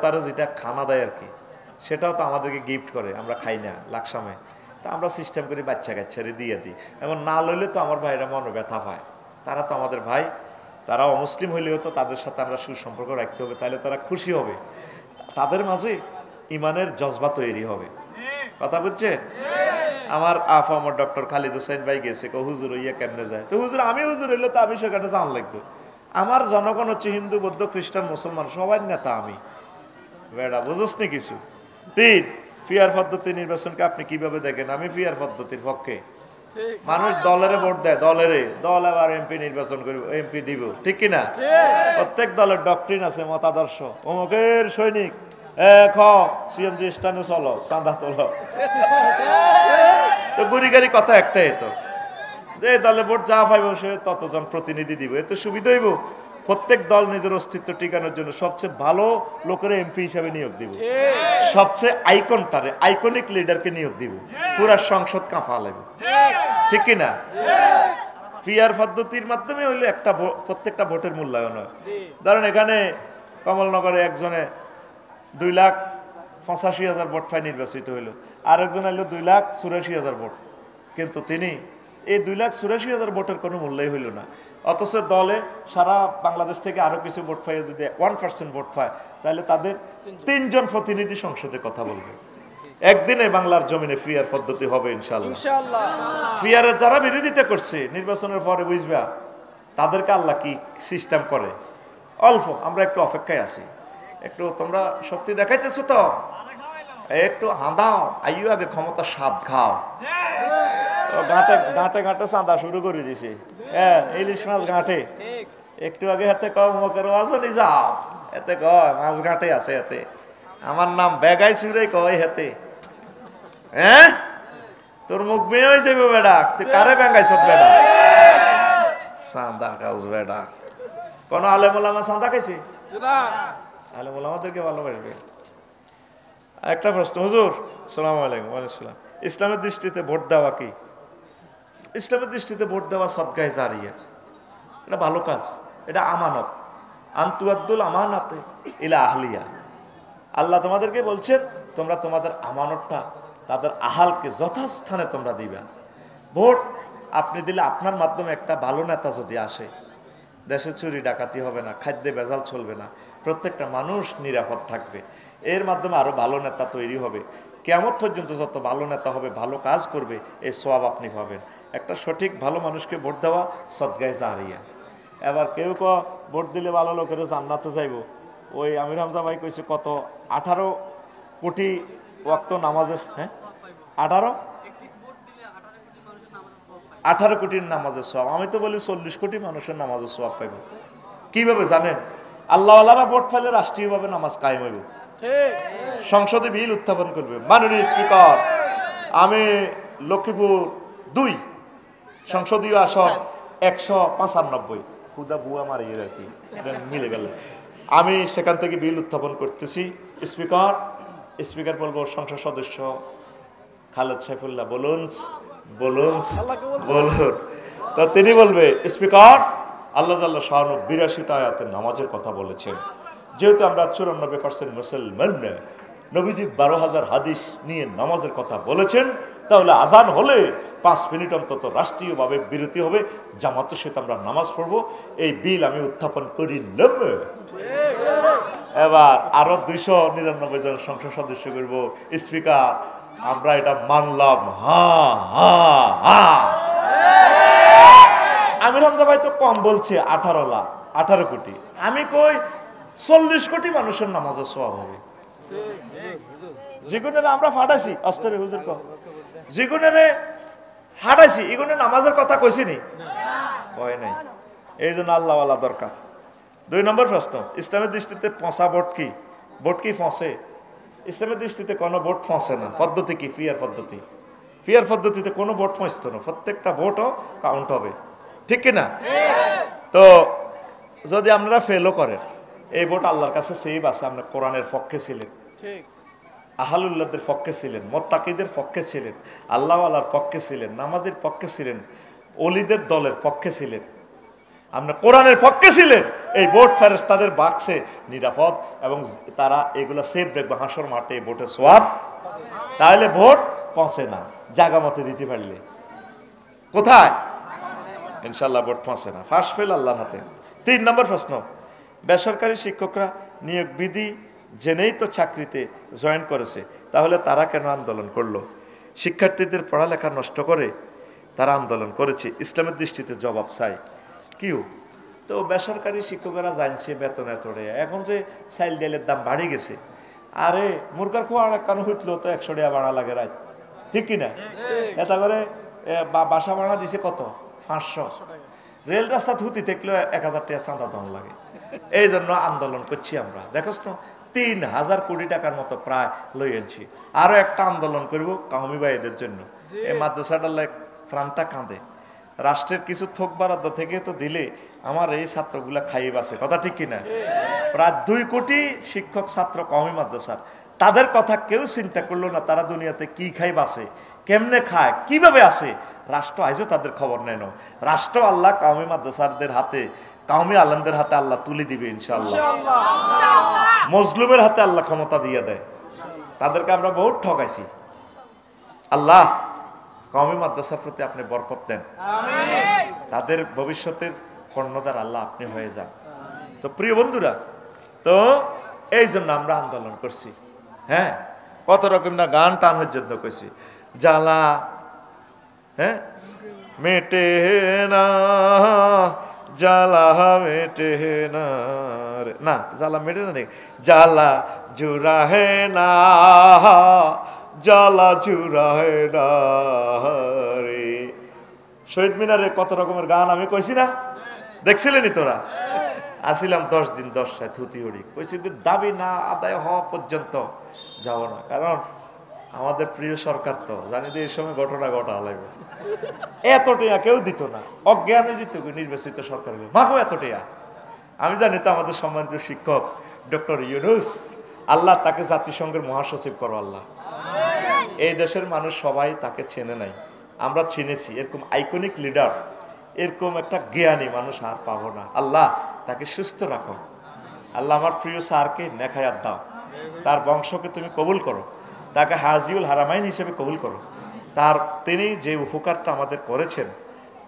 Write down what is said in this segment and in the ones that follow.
দেবতারা যেটা খানা দেয় আর কি, সেটাও তো আমাদেরকে গিফট করে, আমরা খাই না লাকসামে। তা আমরা সিস্টেম করি বাচ্চা কাচ্চারে দিয়ে দিই। এমন না লইলে তো আমার ভাইরা মনে ব্যথা পায়, তারা তো আমাদের ভাই, তারা অমুসলিম হইলেও তো তাদের সাথে আমরা সুসম্পর্ক রাখতে হবে, তাহলে তারা খুশি হবে, তাদের মাঝে ইমানের জজবা তৈরি হবে। কথা বুঝছে? আমার আমার ডক্টর খালিদ হোসেন ভাই গেছে, হুজুর ইয়ে কেমনে যায়, তো হুজুর আমি হুজুর হইলে তো আমি সেখানে যাওয়ান লাগতো। আমার জনগণ হচ্ছে হিন্দু, বৌদ্ধ, খ্রিস্টান, মুসলমান, সবার নেতা আমি। বেড়া বুঝোস নি কিছু? তিন, পিয়ার পদ্ধতি নির্বাচনকে আপনি কিভাবে দেখেন? আমি পিয়ার পদ্ধতির পক্ষে। মানুষ দলের ভোট দেয়, দল আবার এমপি নির্বাচন করবে, এমপি দিব, ঠিক কিনা? প্রত্যেক দলের ডক্ট্রিন আছে, মতাদর্শ। অমুকের সৈনিক সিএনজি স্ট্যান্ডে চলো, চাঁদা তোলো, তো গুড়ি গাড়ি কথা একটাই, তো যে দলে ভোট যা পাইব সে ততজন প্রতিনিধি দিব, এতে সুবিধা হইব। প্রত্যেক দল নিজের অস্তিত্ব টিকানোর জন্য সবচেয়ে ভালো লোকের এমপি হিসাবে নিয়োগ দিব, সবচেয়ে আইকনিক লিডারকে নিয়োগ দিব, পুরা সংসদ কাঁপা লাগবে, ঠিক কিনা? পিয়ার পদ্ধতির মাধ্যমে হইলে একটা প্রত্যেকটা ভোটের মূল্যায়ন হয়। ধরেন এখানে কমলনগরে একজনে 2,85,000 ভোট পাই নির্বাচিত হইল, আরেকজন হইল 2,84,000 ভোট, কিন্তু তিনি এই 2,84,000 ভোটের কোনো মূল্যই হইল না। অথচ দলে সারা বাংলাদেশ থেকে আরো কিছু ভোট পাই, যদি 1% ভোট পায়, তাহলে তাদের 3 জন প্রতিনিধি সংসদে কথা বলবে। একদিনে বাংলার জমিনে ফিয়ার পদ্ধতি হবে ইনশাআল্লাহ। ফিয়ারের যারা বিরোধিতা করছে নির্বাচনের পরে বুঝবা তাদেরকে আল্লাহ কি সিস্টেম করে। অল্প আমরা একটু অপেক্ষায় আছি, একটু তোমরা শক্তি দেখাইতেছো তো, একটু হাঁদাও, আইও আগে ক্ষমতা স্বাদ খাও। গাঁটে গাঁটে গাঁটে চাঁদা শুরু করে দিছে, হ্যাঁ ইলিশ মাছ গাঁটে, একটু আগে হাতে কম মুখের ওয়াজনই যাও, এতে কয় মাছ গাঁটে আছে, এতে আমার নাম বেগাই চুরে কয় হেতে, হ্যাঁ তোর মুখ বেয়ে হয়ে যাবে বেডা, তুই কারে বেঙ্গাইছ বেডা? চাঁদা খাস বেডা। কোন আলেমুলামা চাঁদা খাইছে? আলেমুলামাদেরকে ভালোবাসবে। একটা প্রশ্ন, হুজুর সালাম আলাইকুম। ওয়ালাইকুম সালাম। ইসলামের দৃষ্টিতে ভোট দেওয়া কি? ইসলামের দৃষ্টিতে ভোট দেওয়া সদকায়ে জারিয়া, এটা ভালো কাজ, এটা আমানত। আনতু আব্দুল আমানাতে ইলা আহলিয়া। আল্লাহ তোমাদেরকে বলছেন তোমরা তোমাদের আমানতটা তাদের আহালকে যথাস্থানে তোমরা দিবা। ভোট আপনি দিলে আপনার মাধ্যমে একটা ভালো নেতা যদি আসে, দেশে চুরি ডাকাতি হবে না, খাদ্যে ভেজাল চলবে না, প্রত্যেকটা মানুষ নিরাপদ থাকবে, এর মাধ্যমে আরো ভালো নেতা তৈরি হবে। কিয়ামত পর্যন্ত যত ভালো নেতা হবে, ভালো কাজ করবে, এই সওয়াব আপনি পাবেন। একটা সঠিক ভালো মানুষকে ভোট দেওয়া সদকায়ে জারিয়া। এবার কেউ ভোট দিলে ভালো লোকেরা জান্নাতে যাইব, ওই আমির হামজা ভাই কইছে কত 18 কোটি ওয়াক্ত নামাজের, হ্যাঁ 18 কোটির নামাজের সওয়াব। আমি তো বলি 40 কোটি মানুষের নামাজের সওয়াব পাইব। কিভাবে জানেন? আল্লাহওয়ালারা ভোট পাইলে রাষ্ট্রীয়ভাবে নামাজ কায়েম হইব, সংসদে বিল উত্থাপন করবে। মাননীয় স্পিকার, আমি লক্ষ্মীপুর 2 সংসদীয় আসন 195, খুদা বুয়া মারিয়ে আর কি মিলে গেল, আমি সেখান থেকে বিল উত্থাপন করতেছি। স্পিকার, স্পিকার বলবো সংসদ সদস্য খালেদ সাইফুল্লাহ বলুন বলুন বলুন, তো তিনি বলবে স্পিকার আল্লাহ তাআলা 82টা আয়াতের নামাজের কথা বলেছেন, যেহেতু আমরা 94% মুসলমান, নবীজি 12,000 হাদিস নিয়ে নামাজের কথা বলেছেন, তাহলে আজান হলে 5 মিনিট অন্তত রাষ্ট্রীয়ভাবে বিরতি হবে, জামাতের সাথে আমরা নামাজ পড়বো। এই বিল আমি উত্থাপন করি নেব। এবার আরো 299 জন সংসদ সদস্য করব, স্পিকার আমরা এটা মানলাম, হা হা হা। আমির হামজা ভাই তো কম বলছে, 18 কোটি, আমি কই 40 কোটি মানুষের নামাজের সওয়াব হবে। যেগুনের আমরা ফাটাইছি, অস্তরে হুজুর যেগুনের হাঁটাইছি, এগুলো নামাজের কথা কইছি নি, কয় নাই। এই জন্য আল্লাহওয়ালা দরকার। 2 নম্বর প্রশ্ন, ইসলামের দৃষ্টিতে পচা ভোট কি? ভোট কি ফসে? ইসলামের দৃষ্টিতে কোনো ভোট ফসে না। পদ্ধতি কি? ফিয়ার পদ্ধতি। ফিয়ার পদ্ধতিতে কোনো ভোট ফসতো না, প্রত্যেকটা ভোটও কাউন্ট হবে, ঠিক কিনা? তো যদি আপনারা ফেলও করেন, এই ভোট আল্লাহর কাছে সেভ আছে। আমরা কোরআনের পক্ষে ছিলেন, আহলুল্লাহদের পক্ষে ছিলেন, মুত্তাকিদের পক্ষে ছিলেন, আল্লাহওয়ালার পক্ষে ছিলেন, নামাজের পক্ষে ছিলেন, ওলিদের দলের পক্ষে ছিলেন, আপনি কোরআনের পক্ষে ছিলেন, এই ভোট ফেরেশতাদের বাক্সে নিরাপদ, এবং তারা এগুলা সেফ দেখবে হাসর মাঠে এই ভোটের সোয়াব। তাহলে ভোট পৌঁছে না জায়গা মতে দিতে পারলে, কোথায়? ইনশাল্লাহ ভোট পৌঁছে না, ফাঁস ফেল আল্লাহর হাতে। 3 নম্বর প্রশ্ন, বেসরকারি শিক্ষকরা নিয়োগ বিধি জেনেই তো চাকরিতে জয়েন করেছে, তাহলে তারা কেন আন্দোলন করলো? শিক্ষার্থীদের পড়ালেখা নষ্ট করে তারা আন্দোলন করেছে, ইসলামের দৃষ্টিতে জবাব চাই। কিউ তো বেসরকারি শিক্ষকেরা জানছে বেতন এত টাকা, এখন যে চাইল ডাইলের দাম বাড়ে গেছে, আরে মুরগার খোয়া কেন হইতলো তো 100 টাকা ভাড়া লাগে রাত, ঠিক কিনা? এটা করে বাসা ভাড়া দিছে কত? 500। রেল রাস্তা হুতি থাকলেও 1000 টাকা চাঁদা দাম লাগে। এই জন্য আন্দোলন করছি আমরা। দেখোস তো 3000 কোটি টাকার মতো প্রায় লই আনছি। আরো একটা আন্দোলন করব কাউমি ভাইদের জন্য। এই মাদ্রাসাটার প্রাণটা কাঁদে, রাষ্ট্রের কিছু থোক বরাদ্দ থেকে তো দিলে আমার এই ছাত্রগুলা খাইয়ে বাসে, কথা ঠিক কিনা? প্রায় 2 কোটি শিক্ষক ছাত্র কওমি মাদ্রাসার, তাদের কথা কেউ চিন্তা করলো না। তারা দুনিয়াতে কি খাই বাসে, কেমনে খায়, কিভাবে আসে, রাষ্ট্র আইজও তাদের খবর নেয় না। রাষ্ট্র আল্লাহ কওমি মাদ্রাসাদের হাতে, কওমি আলেমদের হাতে আল্লাহ তুলে দিবে ইনশাআল্লাহ। মজলুমের হাতে আল্লাহ ক্ষমতা দিয়ে দেয়। তাদেরকে আমরা বহুত ঠকাইছি। আল্লাহ কওমি মাদ্রাসার প্রতি আপনি বরকত দেন, তাদের ভবিষ্যতের কর্ণধার আল্লাহ আপনি হয়ে যান। তো প্রিয় বন্ধুরা, তো এই জন্য আমরা আন্দোলন করছি। হ্যাঁ, কত রকম না গান টানের জন্য করছি। জ্বালা হ্যাঁ মেটে না, জ্বালা মেটে না, না জ্বালা মেটে না, জ্বালা জুড়া হে না, জ্বালা জুড়া হে না রে। শহীদ মিনারে কত রকমের গান আমি কইছি না, দেখছিলেনি তোরা? আসিলাম 10 দিন 10 রাত হুতি হড়ি, কইছি দাবি না আদায় হওয়া পর্যন্ত যাব না, কারণ আমাদের প্রিয় সরকার তো জানি যে এই সময় ঘটনা ঘটা লাগবে। এত টিয়া কেউ দিত না, অজ্ঞানে জিত নির্বাচিত সরকার মাগো এত টিয়া। আমি জানি তো আমাদের সম্মানিত শিক্ষক ডক্টর ইউনূস, আল্লাহ তাকে জাতিসংঘের মহাসচিব করো আল্লাহ। এই দেশের মানুষ সবাই তাকে চেনে নাই, আমরা চিনেছি। এরকম আইকনিক লিডার, এরকম একটা জ্ঞানী মানুষ আর পাবো না। আল্লাহ তাকে সুস্থ রাখো। আল্লাহ আমার প্রিয় স্যারকে নেখায়াত দাও, তার বংশকে তুমি কবুল করো, তাকে হাজিউল হারামাইন হিসেবে কবুল করো। তিনি যে উপকারটা আমাদের করেছেন,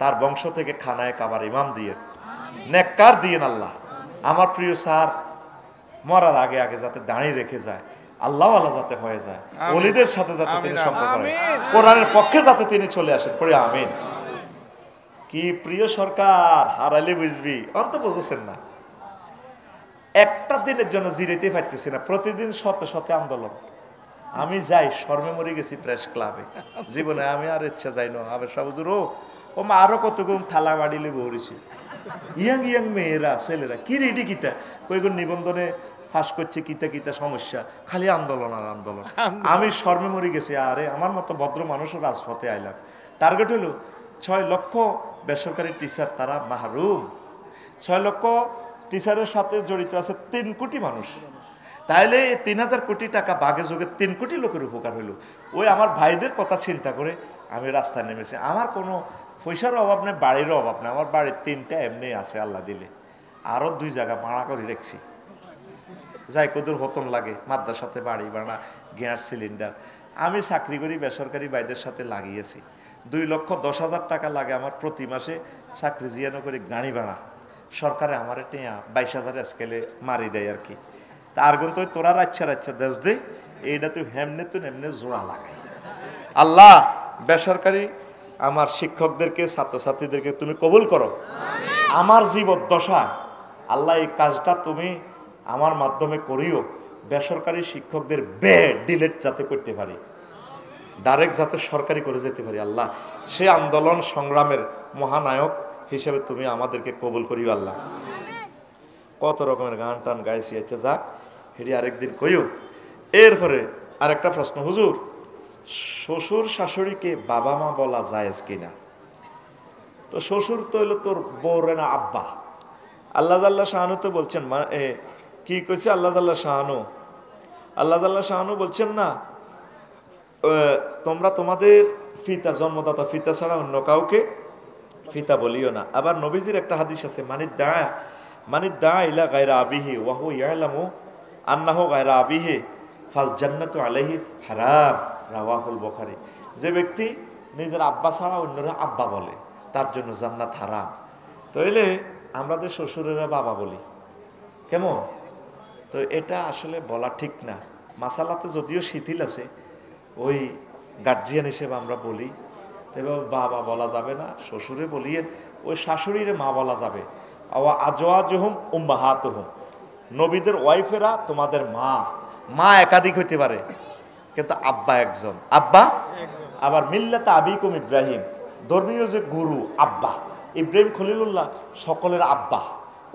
তার বংশ থেকে খানায় কাবার ইমাম দিয়ে নেককার দিয়েন আল্লাহ। আমার প্রিয় স্যার মরার আগে আগে যাতে দাঁড়িয়ে রেখে যায়, আল্লাহ আল্লাহ যাতে হয়ে যায়, ওলিদের সাথে যাতে তিনি সম্পর্ক করেন, কোরআনের পক্ষে যাতে তিনি চলে আসেন, পড়ে আমিন। কি প্রিয় সরকার, হারালে বুঝবি, অন্ত বুঝেছেন না। একটা দিনের জন্য জিরাইতে পারতেছি না, প্রতিদিন শতে শতে আন্দোলন। আমি যাই শর্মে মরে গেছি প্রেস ক্লাবে, জীবনে আমি আর ইচ্ছা যাই না। আবার সবুজুর ও মা আরো কতগুলো থালা বাড়িলে বহরেছি, ইয়াং ইয়াং মেয়েরা ছেলেরা কি রেডি কিতা কয়েকজন নিবন্ধনে ফাঁস করছে, কিতা কিতা সমস্যা, খালি আন্দোলন আর আন্দোলন। আমি শর্মে মরে গেছি। আরে আমার মতো ভদ্র মানুষও রাজপথে আইলাম। টার্গেট হলো 6 লক্ষ বেসরকারি টিচার, তারা মাহরুম। 6 লক্ষ টিচারের সাথে জড়িত আছে 3 কোটি মানুষ। তাইলে 3000 কোটি টাকা বাগে যোগে 3 কোটি লোকের উপকার হইল। ওই আমার ভাইদের কথা চিন্তা করে আমি রাস্তায় নেমেছি। আমার কোনো পয়সার অভাব নেই, বাড়িরও অভাব নেই। আমার বাড়ির 3টা এমনি আছে আল্লাহ দিলে, আরও 2 জায়গা ভাড়া করে রেখছি। যাই কদুর হতন লাগে, মাদ্রাসাতে বাড়ি ভাড়া, গ্যাস সিলিন্ডার। আমি চাকরি করি, বেসরকারি ভাইদের সাথে লাগিয়েছি। 2,10,000 টাকা লাগে আমার প্রতি মাসে চাকরি জিয়ানো করে গাড়ি ভাড়া। সরকারে আমার টেয়া 22,000 স্কেলে মারি দেয় আর কি। তার গুণ তো তোরা রাচ্ছা রাচ্ছা দেশ দে, এইটা তুই হেমনে তুই এমনি জোড়া লাগাই। আল্লাহ বেসরকারি আমার শিক্ষকদেরকে, ছাত্রছাত্রীদেরকে তুমি কবুল করো। আমার জীবদ্দশা আল্লাহ এই কাজটা তুমি আমার মাধ্যমে করিও, বেসরকারি শিক্ষকদের ডিলেট যাতে করতে পারি, ডাইরেক্ট যাতে সরকারি করে যেতে পারি। আল্লাহ সে আন্দোলন সংগ্রামের মহানায়ক হিসেবে তুমি আমাদেরকে কবুল করিও আল্লাহ। কত রকমের গান টান গাইছি, আচ্ছা যাক, হেরি আরেকদিন কইও। এরপরে আরেকটা প্রশ্ন, হুজুর শ্বশুর শাশুড়িকে বাবা মা বলা জায়েজ কিনা? তো শ্বশুর তো হইলো তোর বউরে না আব্বা। আল্লাহ জাল্লা শাহানু তো বলছেন, কি কইছে আল্লাহ জাল্লা শাহানু? আল্লাহ জাল্লা শাহানু বলছেন না, তোমরা তোমাদের পিতা, জন্মদাতা পিতা ছাড়া অন্য কাউকে ফিতা বলিও না। আবার নবীজির একটা হাদিস আছে, মানিদ দা ইলা গায়রা আবিহি ওয়া হুয়া ইয়ালামু আন্নাহু গায়রা আবিহি ফাল জান্নাতু আলাইহি হারাম, রাওয়াহুল বুখারী। যে ব্যক্তি নিজের আব্বা ছাড়া অন্যরা আব্বা বলে তার জন্য জান্নাত হারাম। তাইলে আমাদের শ্বশুরেরা বাবা বলি কেমন? তো এটা আসলে বলা ঠিক না। মাসালাতে যদিও শিথিল আছে, ওই গার্জিয়ান হিসেবে আমরা বলি, এবার বাবা বলা যাবে না, শ্বশুরে বলিয়ে ওই শাশুড়িরে মা বলা যাবে। আজওয়াজুহুম উম্মাহাতুহুম, নবীদের ওয়াইফেরা তোমাদের মা। মা একাধিক হইতে পারে কিন্তু আব্বা একজন, আব্বা। আবার মিল্লাতে আবিকুম ইব্রাহিম, ধর্মীয় যে গুরু আব্বা ইব্রাহিম খলিলুল্লাহ সকলের আব্বা।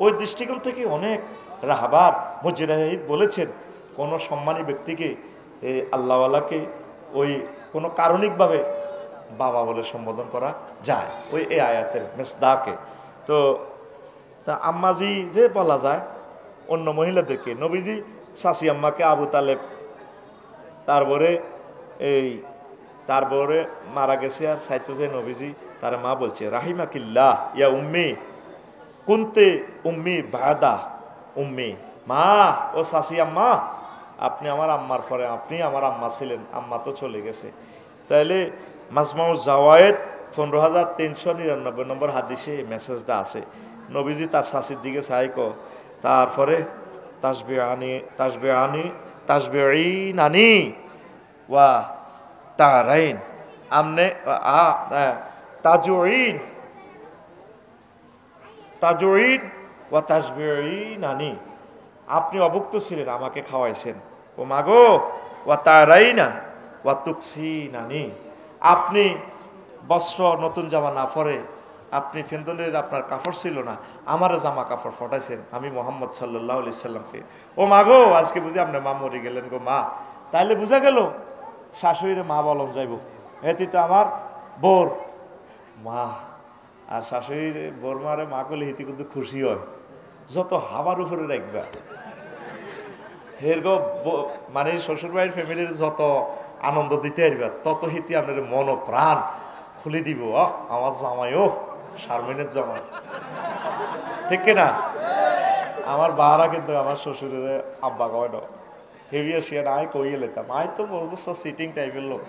ওই দৃষ্টিকোণ থেকে অনেক রাহবার মুজাহিদ বলেছেন কোন সম্মানী ব্যক্তিকে আল্লাহওয়ালাকে ওই কোনো কারণিকভাবে বাবা বলে সম্বোধন করা যায়, ওই এই আয়াতের মেসদাকে। তো তা আম্মাজি যে বলা যায় অন্য মহিলাদেরকে, নবীজি শাশি আম্মাকে আবু তালেব, তারপরে মারা গেছে আর সাইতো যে নবীজি তার মা বলছে রাহিমাকিল্লাহ ইয়া উম্মি কুনতে উম্মি বাদা উম্মি, মা ও শাশি আম্মা আপনি আমার আম্মার পরে আপনি আমার আম্মা ছিলেন, আম্মা তো চলে গেছে। তাইলে মাজমাউ জাওয়ায়েদ ১৫,৩৯৯ নম্বর হাদিসে এই মেসেজটা আছে। নবীজি তার শাশির দিকে চাইক, তারপরে তাসবিআনি ওয়া তারাইন আমনে তাজুইন ওয়া তাসবিআনি, আপনি অভুক্ত ছিলেন আমাকে খাওয়াইছেন, ও মাগো ওয়া তারাইনা ওয়া তুকসিনানি, আপনি বস্ত্র নতুন জামা না পরে আপনি ফেন্দলের আপনার কাপড় ছিল না, আমার জামা কাপড় ফটাইছেন আমি মোহাম্মদ সাল্লাল্লাহু আলাইহি সাল্লামকে। ও মা গো আজকে বুঝি আপনি মা মরে গেলেন গো মা। তাইলে বুঝা গেল শাশুড়িরে মা বলন যাইব, এটি তো আমার বোর মা। আর শাশুড়ির বোর মারে মা করলে হিতি কিন্তু খুশি হয়, যত হাবার উপরে রাখবা হের গো মানে শ্বশুর বাড়ির ফ্যামিলির যত আনন্দ দিতে পারবা তত হিতি আপনার মন প্রাণ খুলে দিব। আমার জামাই, ও শারমিনের জামাই, ঠিক কিনা? আমার বাহারা কিন্তু আমার শ্বশুরের আব্বা কয় না, হেভিয়া শিয়া না আমি কইয়ে লেতাম, আই তো বলতো সিটিং টাইপের লোক,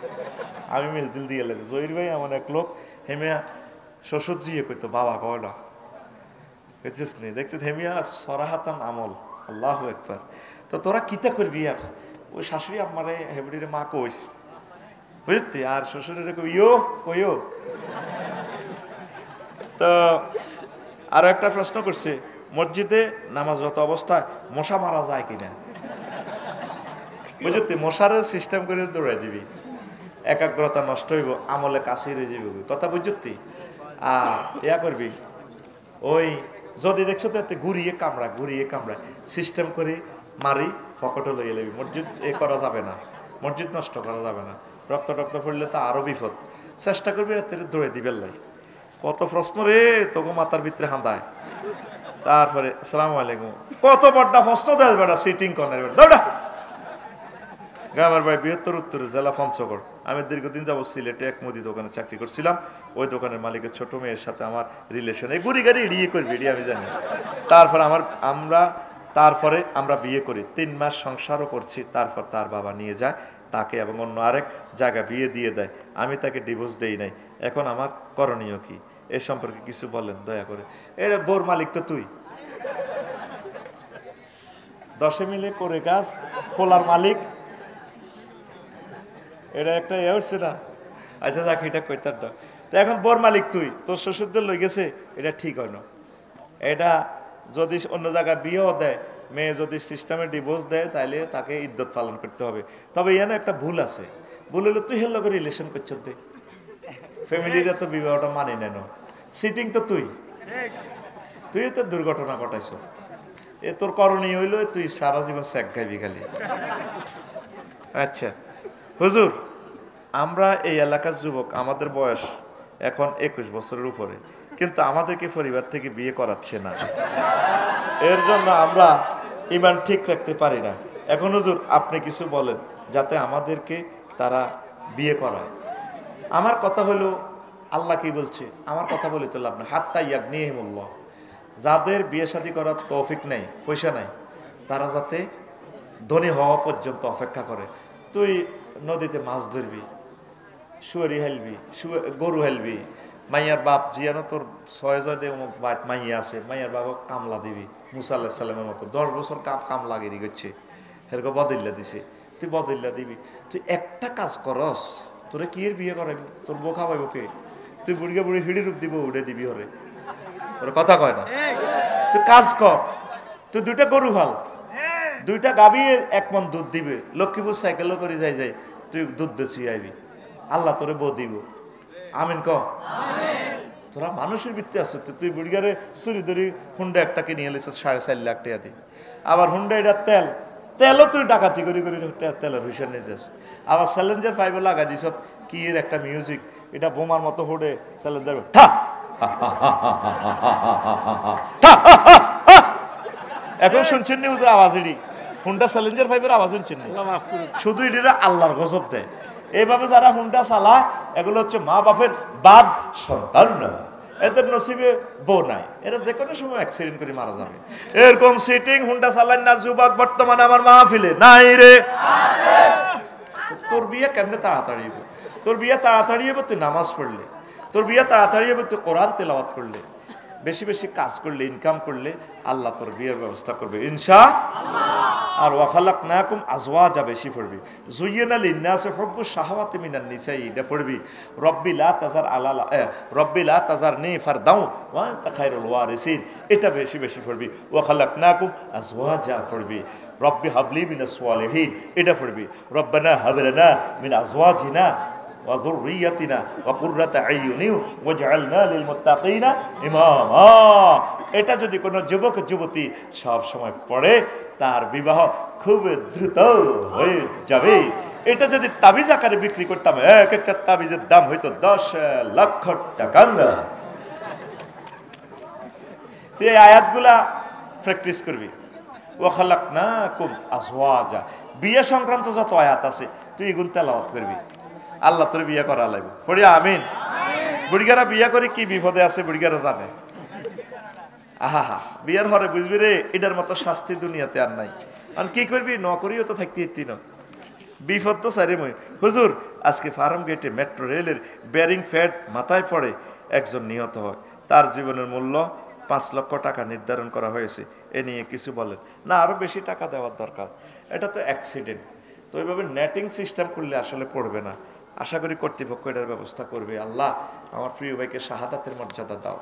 আমি মিলদিল দিয়ে লেতাম। জহির ভাই এমন এক লোক হেমিয়া শ্বশুর জিয়ে কইতো বাবা কয় না, বুঝছিস নি? দেখছি হেমিয়া সরাহাতান আমল, আল্লাহু আকবার। তো তোরা কিতা করবি আর ওই শাশুড়ি আমারে হেবড়ির মা কইস বুঝতে, আর শ্বশুরের কইও কইও। তো আরো একটা প্রশ্ন করছে, মসজিদে নামাজরত অবস্থায় মশা মারা যায় কিনা? বুঝতে মশারের সিস্টেম করে দৌড়াই দিবি, একাগ্রতা নষ্ট হইব, আমলে কাছে রয়ে যাবি, কথা বুঝতি। আর ইয়া করবি ওই যদি দেখছো তো ঘুরিয়ে কামড়ায় সিস্টেম করে মারি পকেটে লইয়ে লবি। মসজিদ এ করা যাবে না, মসজিদ নষ্ট করা যাবে না, রক্ত পড়লে তো আরো বিপদ। চেষ্টা করবি রাত্রে দৌড়ে দিবেন লাই। কত প্রশ্ন রে তোকে মাথার ভিতরে হাঁদায়। তারপরে আসসালামু আলাইকুম, কত বড়টা প্রশ্ন দেয় বেটা, সিটিং কর্নার দৌড়া। গ্রামের বাড়ি বৃহত্তর উত্তরে জেলা পঞ্চগড়। আমি দীর্ঘদিন যাবো সিলেটে এক মুদি দোকানে চাকরি করছিলাম। ওই দোকানের মালিকের ছোট মেয়ের সাথে আমার রিলেশন, এই গুড়ি গাড়ি এড়িয়ে করবি এড়িয়ে আমি জানি। তারপরে আমরা বিয়ে করি, 3 মাস সংসারও করছি। তারপর তার বাবা নিয়ে যায় তাকে এবং অন্য আরেক জায়গা বিয়ে দিয়ে দেয়। আমি তাকে ডিভোর্স দেই নাই। এখন আমার করণীয় কি? এ সম্পর্কে কিছু বলেন দয়া করে। এর বোর মালিক তো তুই, 10 মিলে করে কাজ, ফোলার মালিক, এটা একটা এ হচ্ছে না। আচ্ছা যাক, এটা কইতার তো এখন বোর মালিক তুই, তোর শ্বশুরদের লই গেছে, এটা ঠিক হয় না। এটা যদি অন্য জায়গায় বিয়েও দেয়, মেয়ে যদি সিস্টেমে ডিভোর্স দেয় তাহলে তাকে ইদ্যত পালন করতে হবে। তবে এখানে একটা ভুল আছে, ভুল হলো তুই হের লগে রিলেশন করছ, ফ্যামিলিরা তো বিবাহটা মানে নেন, সিটিং তো তুই তো দুর্ঘটনা ঘটাইছ। এ তোর করণীয় হইল তুই সারা জীবন স্যাক খাইবি খালি। আচ্ছা হুজুর, আমরা এই এলাকার যুবক, আমাদের বয়স এখন 21 বছরের উপরে, কিন্তু আমাদেরকে পরিবার থেকে বিয়ে করাচ্ছে না, এর জন্য আমরা ইমান ঠিক রাখতে পারি না। এখন হুজুর আপনি কিছু বলেন যাতে আমাদেরকে তারা বিয়ে করায়। আমার কথা হলো আল্লাহ কি বলছে? আমার কথা বলে তো লাভ না। হাত্তা ইয়াগনিহিমুল্লাহ, যাদের বিয়ে শাদী করার তৌফিক নেই, পয়সা নাই, তারা যাতে ধনী হওয়া পর্যন্ত অপেক্ষা করে। তুই নদীতে মাছ ধরবি, শুয়ারি হেলবি, গরু হেলবি, মাইয়ার বাপ জিয়ানো তোর 6 অমুক মাইয়া আছে, মাইয়ার বাবা কামলা দিবি মুসা আল্লাহ সাল্লামের মতো 10 বছর কামলা গিরি করছে, এরকম বদল্লা দিছে, তুই বদল্লা দিবি। তুই একটা কাজ করস, তোরে কি এর বিয়ে করাবি? তোর বউ খাওয়াইব কে? তুই বুড়িয়া বুড়ি হিড়ি রূপ দিব, উড়ে দিবি ওরে, ওর কথা কয় না। তুই কাজ কর, তুই 2টা গরু হাল, 2টা গাভী 1 মণ দুধ দিবে, লক্ষ্মীপুর সাইকেলও করে যাই যাই, তুই দুধ বেশি আইবি, আল্লাহ তোরে বউ দিব। আমিন ক। তোরা মানুষের ভিত্তি আছে, তুই বুড়িগারে চুরি ধরি হুন্ডা একটা কিনে এলিস 4.5 লাখ টাকা দিয়ে, আবার হুন্ডা এটা তেলও তুই ডাকাতি করি করি তেলের হিসাব নিয়ে যাস। আবার চ্যালেঞ্জার 5 লাগা দিস কি এর একটা মিউজিক, এটা বোমার মতো হুডে চ্যালেঞ্জার এখন শুনছেন নিউজের আওয়াজ, এডি হুন্ডা চ্যালেঞ্জার 5 আওয়াজ শুনছেন, শুধু এটিরা আল্লাহর গজব দেয়। এইভাবে যারা হুন্ডা চালায় এগুলো হচ্ছে মা বাপের বাদ সন্তান না, এদের নসিবে বউ নাই, এরা যে কোনো সময় অ্যাক্সিডেন্ট করে মারা যাবে। এরকম সিটিং হুন্ডা চালান না যুবক বর্তমানে আমার মাহফিলে নাই রে। তোর বিয়ে কেমনে তাড়াতাড়ি হইব? তোর বিয়ে তাড়াতাড়ি হইব তুই নামাজ পড়লে, তোর বিয়ে তাড়াতাড়ি হইব তুই কোরআন তেলাওয়াত করলে, বেশি বেশি কাজ করলে, ইনকাম করলে আল্লাহ তোর বিয়ের ব্যবস্থা করবে ইনশাআল্লাহ। আর ওয়াখালাকনাকুম আজওয়াজা বেশি পড়বি, যুয়্যিনা লিন্নাসি হুব্বুশ শাহাওয়াতি মিনান নিসাই, এটা পড়বি। রব্বি লা তাজার আলালা রব্বি লা তাজারনি ফারদাউ ওয়া আনতা খায়রুল ওয়ারিসিন, এটা বেশি বেশি পড়বি। ওয়াখালাকনাকুম আজওয়াজা পড়বি। রব্বি হাবলি মিনাস সালিহিন, এটা পড়বি। রব্বানা হাব লানা মিন আজওয়াজিনা ওয়া যুররিয়াতিনা ওয়া কুররাতা আইয়ুনি ওয়াজআলনা লিল মুত্তাকিনা ইমামা। এটা যদি কোনো যুবক যুবতী সব সময় পড়ে, তার বিবাহ খুব দ্রুত হয়ে যাবে। এটা যদি তাবিজ আকারে বিক্রি করতাম, এক একটা তাবিজের দাম হইতো 10 লক্ষ টাকা। তুই এই আয়াতগুলা প্র্যাকটিস করবি। ওয়াখালাকনাকুম আজওয়াজা, বিয়ে সংক্রান্ত যত আয়াত আছে তুই এগুলো তেলাওয়াত করবি, আল্লাহ তোর বিয়ে করা লাগবে। পড়ি আমিন। বুড়িগারা বিয়ে করে কি বিপদে আছে বুড়িগারা জানে। আহা বিয়ার হরে বুঝবি রে, এটার মতো শাস্তি দুনিয়াতে আর নাই। আর কি করবি, নকরিও তো থাকতে ইতি না, বিপদ তো সারি মই। হুজুর আজকে ফার্ম গেটে মেট্রো রেলের বেয়ারিং ফ্যাট মাথায় পড়ে একজন নিহত হয়, তার জীবনের মূল্য 5 লক্ষ টাকা নির্ধারণ করা হয়েছে। এ নিয়ে কিছু বলেন না, আরো বেশি টাকা দেওয়ার দরকার, এটা তো অ্যাক্সিডেন্ট। তো এইভাবে নেটিং সিস্টেম করলে আসলে পড়বে না। আশা করি কর্তৃপক্ষ এটার ব্যবস্থা করবে। আল্লাহ আমার প্রিয় ভাইকে শাহাদাতের মর্যাদা দাও।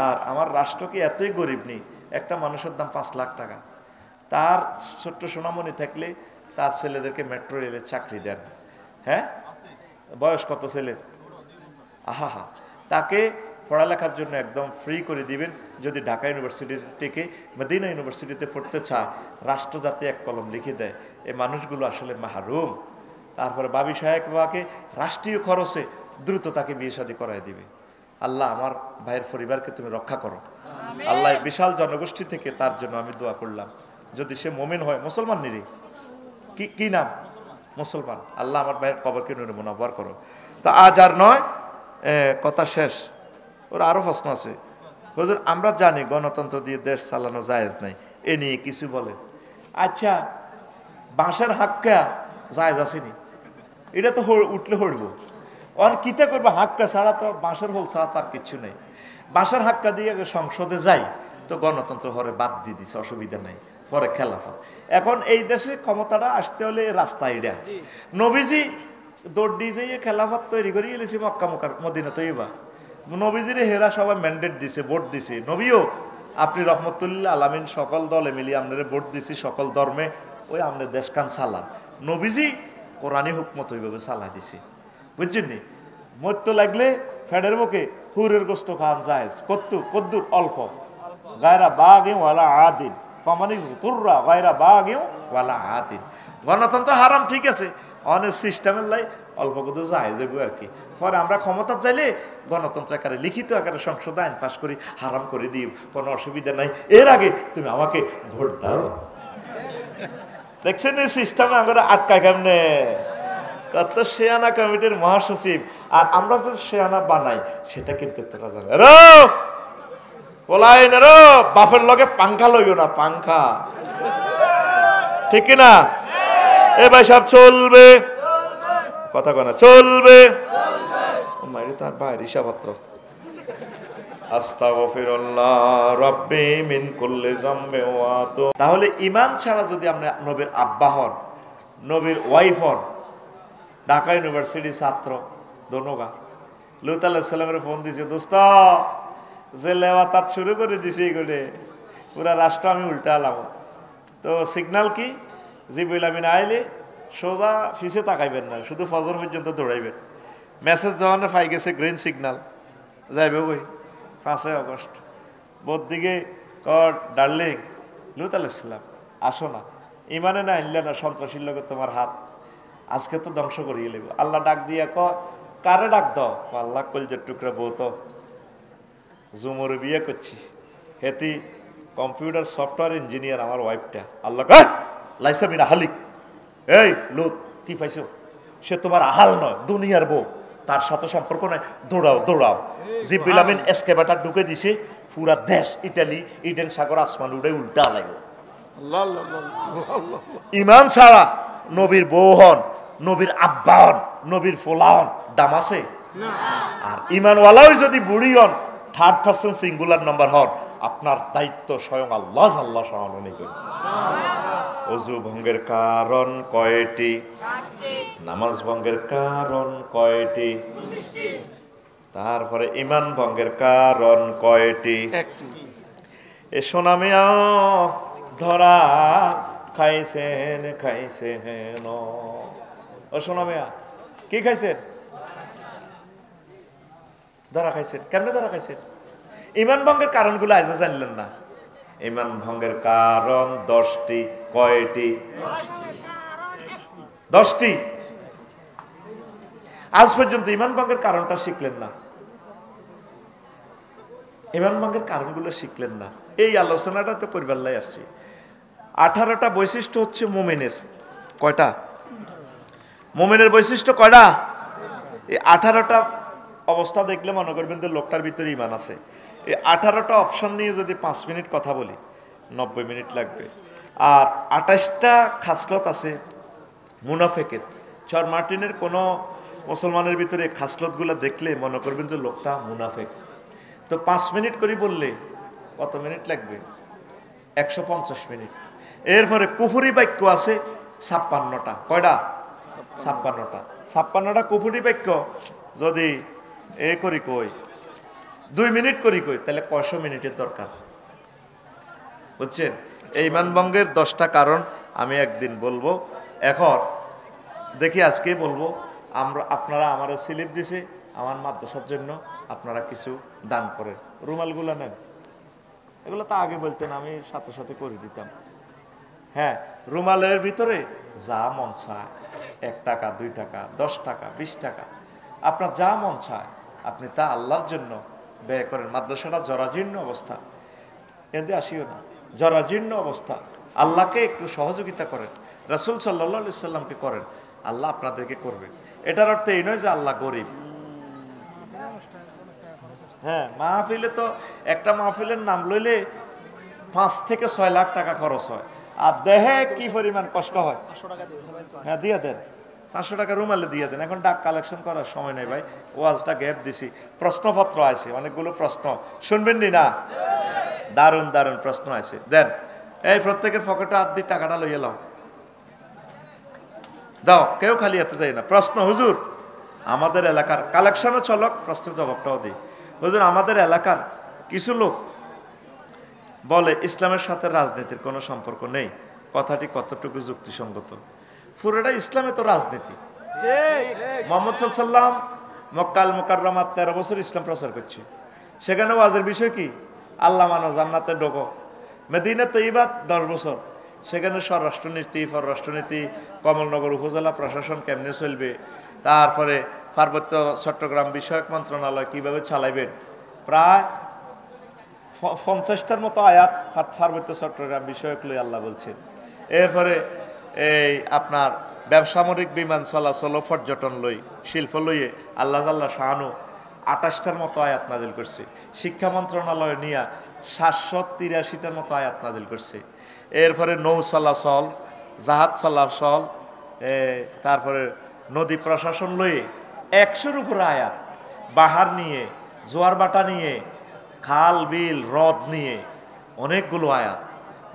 আর আমার রাষ্ট্র কি এতই গরিব নেই, একটা মানুষের দাম 5 লাখ টাকা, তার ছোট্ট সোনামণি থাকলে তার ছেলেদেরকে মেট্রো রেলে চাকরি দেন। হ্যাঁ, বয়স কত ছেলের? আহা, তাকে পড়ালেখার জন্য একদম ফ্রি করে দিবেন। যদি ঢাকা ইউনিভার্সিটি থেকে মদিনা ইউনিভার্সিটিতে পড়তে চায়, রাষ্ট্র যাতে 1 কলম লিখে দেয়। এই মানুষগুলো আসলে মাহরুম। তারপরে বাবি সাহেব বাবাকে রাষ্ট্রীয় খরচে দ্রুত তাকে বিয়ে শাদী করাই দিবে। আল্লাহ আমার ভাইয়ের পরিবারকে তুমি রক্ষা করো। আল্লাহ বিশাল জনগোষ্ঠী থেকে তার জন্য আমি দোয়া করলাম, যদি সে মুমিন হয়, মুসলমান নিরি কি নাম মুসলমান, আল্লাহ আমার ভাইয়ের কবরকে নূরে মুনাওয়ার করো। তা আজ আর নয়, কথা শেষ। ওর আরো প্রশ্ন আছে। হুজুর আমরা জানি গণতন্ত্র দিয়ে দেশ চালানো জায়েজ নাই, এ নিয়ে কিছু বলে। আচ্ছা বাঁশের হাক্কা জায়েজ আসেনি, এটা তো উঠলে হড়বো। অন কিতা করবো, হাক্কা ছাড়া তো, বাঁশের হোল ছাড়া তার কিচ্ছু নেই। বাঁশের হাক্কা দিয়ে সংসদে যাই তো গণতন্ত্র হরে বাদ দিয়ে দিচ্ছে, অসুবিধা নাই। পরে খেলাফত। এখন এই দেশে ক্ষমতাটা আসতে হলে রাস্তা এটা, নবীজি দৌড় দিয়ে যাইয়ে খেলাফত তৈরি করে এলেছি মক্কা মদিনা তৈবা। নবীজির হেরা সবাই ম্যান্ডেট দিছে, ভোট দিছে। নবীও আপনি রহমতুল্লাহ আলামিন সকল দলে মিলিয়ে আপনারা ভোট দিছি, সকল ধর্মে ওই আপনার দেশকান চালান। নবীজি কোরআনী হুকমত ওইভাবে চালাই দিছে, বুঝছেন নি? মরতে লাগলে ফেডের মুখে হুরের গোস্ত খান যায়, কদ্দুর অল্প, গায়রা বাগিউ ওয়ালা আদিন, কমানি তুররা গায়রা বাগিউ ওয়ালা আদিন। গণতন্ত্র হারাম ঠিক আছে, অনেক সিস্টেমের লাই অল্প কত যায় যাবো আর কি। পরে আমরা ক্ষমতা চাইলে গণতন্ত্র আকারে লিখিত আকারে সংসদ আইন পাশ করি, হারাম করে দিই, কোনো অসুবিধা নাই। এর আগে তুমি আমাকে ভোট দাও। দেখছেন এই সিস্টেমে আমরা আটকায় কেমনে। কত শেয়ানা কমিটির মহাসচিব, আর আমরা যে শেয়ানা বানাই সেটা কিন্তু তারা জানে। বলাই না রো, বাপের লগে পাঙ্খা লইও না, পাঙ্খা, ঠিক না? এ ভাই সব চলবে, কথা কয় না, চলবে। মাইরে তার ভাই ঋষাপত্র, আস্তাগফিরুল্লাহ রাব্বি মিন কুল্লি যামবি ওয়া আতু। তাহলে ঈমান ছাড়া যদি আমরা নবীর আব্বা হন, নবীর ওয়াইফ হন, ঢাকা ইউনিভার্সিটির ছাত্র দোনোগা, লুত আলাইহিস সালামের ফোন দিছে, দোস্ত যে লেওয়া তাত শুরু করে দিছে এগুলো, পুরা রাষ্ট্র আমি উল্টালাম। তো সিগন্যাল কি? জিবরিল আমিন আইলে সোজা ফিসে তাকাইবেন না, শুধু ফজর পর্যন্ত দৌড়াইবেন। মেসেজ যখন পাই গেছে গ্রিন সিগন্যাল, যাইবে ওই 5 আগস্ট বোধ দিকে কর, ডার্লিং লুত আলাইহিস সালাম আসো না, ইমানে না আনলে না সন্ত্রাসীর লগে তোমার হাত, আজকে তো ধ্বংস করিয়ে লেব। আল্লাহ ডাক দিয়া কারে ডাক দাও? আল্লাহ কলজের টুকরা বউ তো জুমরে বিয়ে করছি, হেতি কম্পিউটার সফটওয়্যার ইঞ্জিনিয়ার আমার ওয়াইফটা। আল্লাহ লাইসা মিনা হালিক, এই লুত কি পাইছো? সে তোমার আহাল নয়, দুনিয়ার বউ, তার সাথে সম্পর্ক নাই, দৌড়াও দৌড়াও। জিবরিল আমিন এসকেভেটর ঢুকে দিছে, পুরা দেশ ইটালি ইডেন সাগর আসমান উড়ে উল্টা লাগলো। ঈমান ছাড়া নবীর বউ হন, নবীর আব্বা হন, নবীর ফোলা হন, দাম আছে? আর ঈমানওয়ালাও যদি বুড়ি হন, থার্ড পারসন সিঙ্গুলার নাম্বার হন, আপনার দায়িত্ব স্বয়ং আল্লাহ আল্লাহ সহানুনি করুন। ওযু ভঙ্গের কারণ কয়টি? নামাজ ভঙ্গের কারণ কয়টি? তারপরে ঈমান ভঙ্গের কারণ কয়টি? এ সোনা মিয়া ধরা খাইছেন খাইছেন, ও সোনা মিয়া কি খাইছেন? ধরা খাইছেন। কেমনে ধরা খাইছেন? ঈমান ভঙ্গের কারণগুলো আজও জানলেন না। ঈমান ভঙ্গের কারণ 10টি। কয়টি? 10টি। আজ পর্যন্ত ঈমান ভঙ্গের কারণটা শিখলেন না, ঈমান ভঙ্গের কারণগুলো শিখলেন না। এই আলোচনাটা তো পরিবারলাই আসছি। 18টা বৈশিষ্ট্য হচ্ছে মুমিনের। কয়টা? মুমিনের বৈশিষ্ট্য কয়টা? এই 18টা অবস্থা দেখলে মনে করবেন যে লোকটার ভিতরে ঈমান আছে। এই 18টা অপশন নিয়ে যদি 5 মিনিট কথা বলি 90 মিনিট লাগবে। আর 28টা খাসলত আছে মুনাফেকের। চর মার্টিনের কোনো মুসলমানের ভিতরে খাসলতগুলো দেখলে মনে করবেন যে লোকটা মুনাফেক। তো 5 মিনিট করে বললে কত মিনিট লাগবে? 150 মিনিট। এরপরে কুফরি বাক্য আছে 56টা। কয়টা? 56টা। 56টা কুফরি বাক্য যদি এ করি কই 2 মিনিট করি কই, তাহলে 100 মিনিটের দরকার, বুঝছেন? এই ঈমান ভঙ্গের 10টা কারণ আমি একদিন বলবো। এখন দেখি আজকে বলবো। আপনারা আমার স্লিপ দিছে আমার মাদ্রাসার জন্য, আপনারা কিছু দান করেন। রুমালগুলো নেন, এগুলো তো আগে বলতেন, আমি সাথে সাথে করে দিতাম। হ্যাঁ, রুমালের ভিতরে যা মন চায়, 1 টাকা 2 টাকা 10 টাকা 20 টাকা, আপনার যা মন চায় আপনি তা আল্লাহর জন্য ব্যয় করেন। মাদ্রাসাটা জরাজীর্ণ অবস্থা, এতে আসিও না, জরাজীর্ণ অবস্থা। আল্লাহকে একটু সহযোগিতা করেন, রাসূল সাল্লাল্লাহু আলাইহি সাল্লামকে করেন, আল্লাহ আপনাদেরকে করবে। এটার অর্থ এই নয় যে আল্লাহ গরিব। হ্যাঁ, মাহফিলে তো একটা মাহফিলের নাম লইলে 5 থেকে 6 লাখ টাকা খরচ হয়, আর দেহে কি পরিমাণ কষ্ট হয়। হ্যাঁ, দিয়ে দেন 500 টাকা রুমালে দিয়ে দেন। এখন ডাক কালেকশন করার সময় নেই ভাই, ওয়াজটা গ্যাপ দিছি। প্রশ্নপত্র আছে, অনেকগুলো প্রশ্ন শুনবেন নি না? দারুণ দারুণ প্রশ্ন আছে, দেন। এই প্রত্যেকের পকেটে হাত দিয়ে টাকাটা লইয়ে লাও, দাও, কেউ খালি হাতে যায় না। প্রশ্ন, হুজুর আমাদের এলাকার কালেকশনও চলক, প্রশ্নের জবাবটাও দিই। হুজুর আমাদের এলাকার কিছু লোক বলে ইসলামের সাথে রাজনীতির কোনো সম্পর্ক নেই, কথাটি কতটুকু যুক্তিসঙ্গত? পুরোটা ইসলামে তো রাজনীতি। মুহাম্মদ সাল্লাল্লাহু আলাইহি ওয়াসাল্লাম মক্কা আল মুকাররমাত 13 বছর ইসলাম প্রচার করছে, সেখানে ওয়াজের বিষয় কি? আল্লাহ মানো, জান্নাতে ঢোকো। মদিনা তৈয়বা 10 বছর, সেখানে স্বরাষ্ট্রনীতি, পররাষ্ট্রনীতি, কমলনগর উপজেলা প্রশাসন কেমনে চলবে, তারপরে পার্বত্য চট্টগ্রাম বিষয়ক মন্ত্রণালয় কিভাবে চালাইবেন, প্রায় 50টার মতো আয়াত পার্বত্য চট্টগ্রাম বিষয়ক লই আল্লাহ বলছেন। এরপরে এই আপনার ব্যবসামরিক বিমান চলাচল পর্যটন লই শিল্প লইয়ে আল্লাহ আল্লাহ শাহানু 28টার মতো আয়াত নাজিল করছে। শিক্ষা মন্ত্রণালয় নিয়ে 783টার মতো আয়াত নাজিল করছে। এরপরে নৌ চলাচল, জাহাজ চলাচল, তারপরে নদী প্রশাসন লইয়ে 100-র উপরে আয়াত, বাহার নিয়ে, জোয়ার বাটা নিয়ে, খাল বিল হ্রদ নিয়ে অনেকগুলো আয়াত।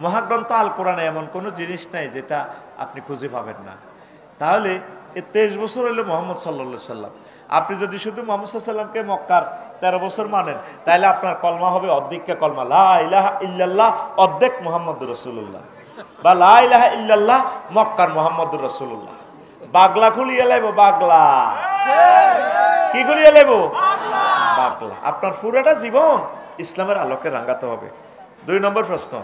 মহাগ্রন্থ আল কোরআনে এমন কোনো জিনিস নাই যেটা আপনি খুঁজে পাবেন না। তাহলে এই 23 বছর হইল মোহাম্মদ সাল্লাল্লাহু সাল্লাম। আপনি যদি শুধু মোহাম্মদ সাল্লামকে মক্কার 13 বছর মানেন, তাহলে আপনার কলমা হবে অর্ধেককে কলমা লা ইলাহা ইল্লাল্লাহ অর্ধেক মুহাম্মদুর রাসূলুল্লাহ, বা লা ইলাহা ইল্লাল্লাহ মক্কার মুহাম্মদুর রাসূলুল্লাহ। বাগলা খুলিয়ে লাইব, বাগলা কি খুলিয়ে লাইব, বাগলা। আপনার পুরোটা জীবন ইসলামের আলোকে রাঙাতে হবে। 2 নম্বর প্রশ্ন,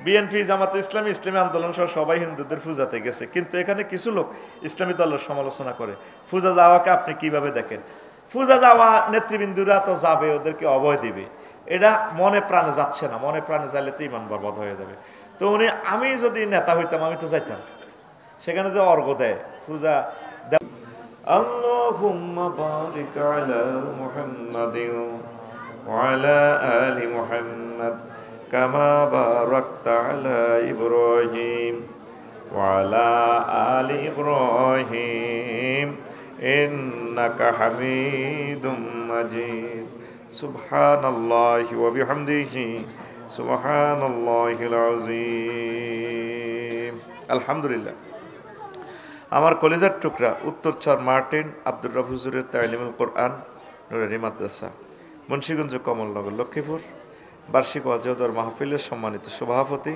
বিএনপি, জামাতে ইসলামী, ইসলামী আন্দোলন সহ সবাই হিন্দুদের পূজাতে গেছে, কিন্তু এখানে কিছু লোক ইসলামী দলের সমালোচনা করে। পূজা যাওয়াকে আপনি কিভাবে দেখেন? পূজা যাওয়া নেতৃবৃন্দরা তো যাবে, ওদেরকে অভয় দিবে, এটা মনে প্রাণে যাচ্ছে না। মনে প্রাণে যাইলে তো ইমান বরবাদ হয়ে যাবে। তো আমি যদি নেতা হইতাম আমি তো যাইতাম সেখানে, যে অর্ঘ দেয় পূজা। আল্লাহুম্মা বারিক আলা মুহাম্মাদিন ওয়া আলা আলি মুহাম্মাদ কামা বারাকতা আলা ইব্রাহিম ওয়া আলা আলি ইব্রাহিম ইন্নাকা হামিদুম মাজিদ। সুবহানাল্লাহি ওয়া বিহামদিহি সুবহানাল্লাহিল আযীম। আলহামদুলিল্লাহ। আমার কলেজের টুকরা উত্তরচর মার্টিন আব্দুর রব হুজুরের তালিমুল কোরআন নুরানি মাদ্রাসা, মুন্সিগঞ্জ, কমলনগর, লক্ষ্মীপুর বার্ষিক ওয়াজেদর মাহফিলের সম্মানিত সভাপতি,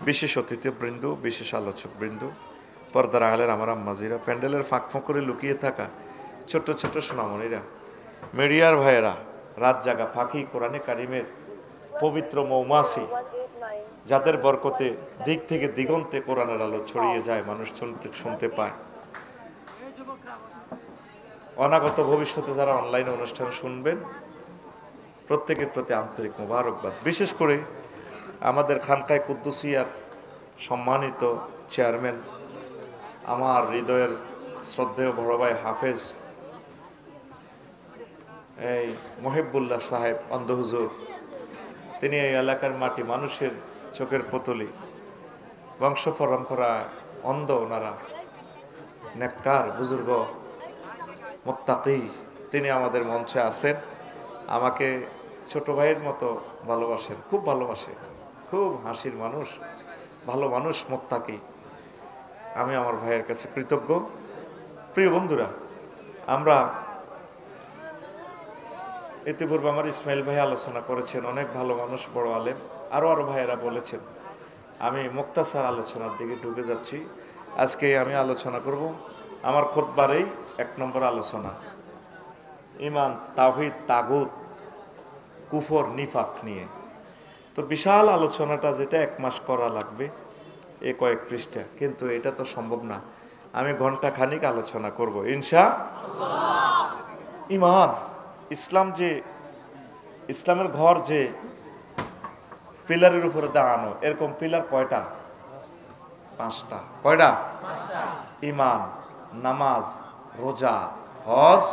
বিশেষ অতিথিবৃন্দ, বিশেষ আলোচকবৃন্দ, পর্দার আড়ালের আমার আম্মাজিরা, প্যান্ডেলের ফাঁক ফোঁকরে লুকিয়ে থাকা ছোট্ট ছোট্ট সোনামণিরা, মিডিয়ার ভাইয়েরা, রাত জাগা পাখি, কোরআনে কারিমের পবিত্র মৌমাছি, যাদের বরকতে দিক থেকে দিগন্তে কোরআনের আলো ছড়িয়ে যায়, মানুষ শুনতে পায়। অনাগত ভবিষ্যতে যারা অনলাইনে অনুষ্ঠান শুনবেন, প্রত্যেকের প্রতি আন্তরিক মোবারকবাদ। বিশেষ করে আমাদের খানকায় কুদ্দুসিয়ার সম্মানিত চেয়ারম্যান, আমার হৃদয়ের শ্রদ্ধেয় বড় ভাই হাফেজ এই মহিবুল্লাহ সাহেব অন্ধ হুজুর, তিনি এই এলাকার মাটি, মানুষের চোখের পুতলি, বংশ পরম্পরা অন্ধ, ওনারা নেককার বুজুর্গ মুত্তাকি, তিনি আমাদের মঞ্চে আছেন। আমাকে ছোট ভাইয়ের মতো ভালোবাসেন, খুব ভালোবাসে, খুব হাসির মানুষ, ভালো মানুষ, মুত্তাকি। আমি আমার ভাইয়ের কাছে কৃতজ্ঞ। প্রিয় বন্ধুরা, আমরা ইতিপূর্বে আমার ইসমাইল ভাই আলোচনা করেছেন, অনেক ভালো মানুষ, বড় আলেম, আরো ভাইয়েরা বলেছেন। আমি মুক্তাসার আলোচনার দিকে ঢুকে যাচ্ছি। আজকে আমি আলোচনা করব আমার খুতবারেই 1 নম্বর আলোচনা, ঈমান, তাওহীদ, তাগুত, কুফর, নিফাক নিয়ে। তো বিশাল আলোচনাটা, যেটা 1 মাস করা লাগবে, এ কয়েক পৃষ্ঠা, কিন্তু এটা তো সম্ভব না। আমি ঘন্টা খানিক আলোচনা করব ইনশাআল্লাহ। ঈমান, ইসলাম, যে ইসলামের ঘর যে পিলারের উপরে দাঁড়ানো, এরকম পিলার কয়টা? 5টা। কয়টা? ঈমান, নামাজ, রোজা, হজ,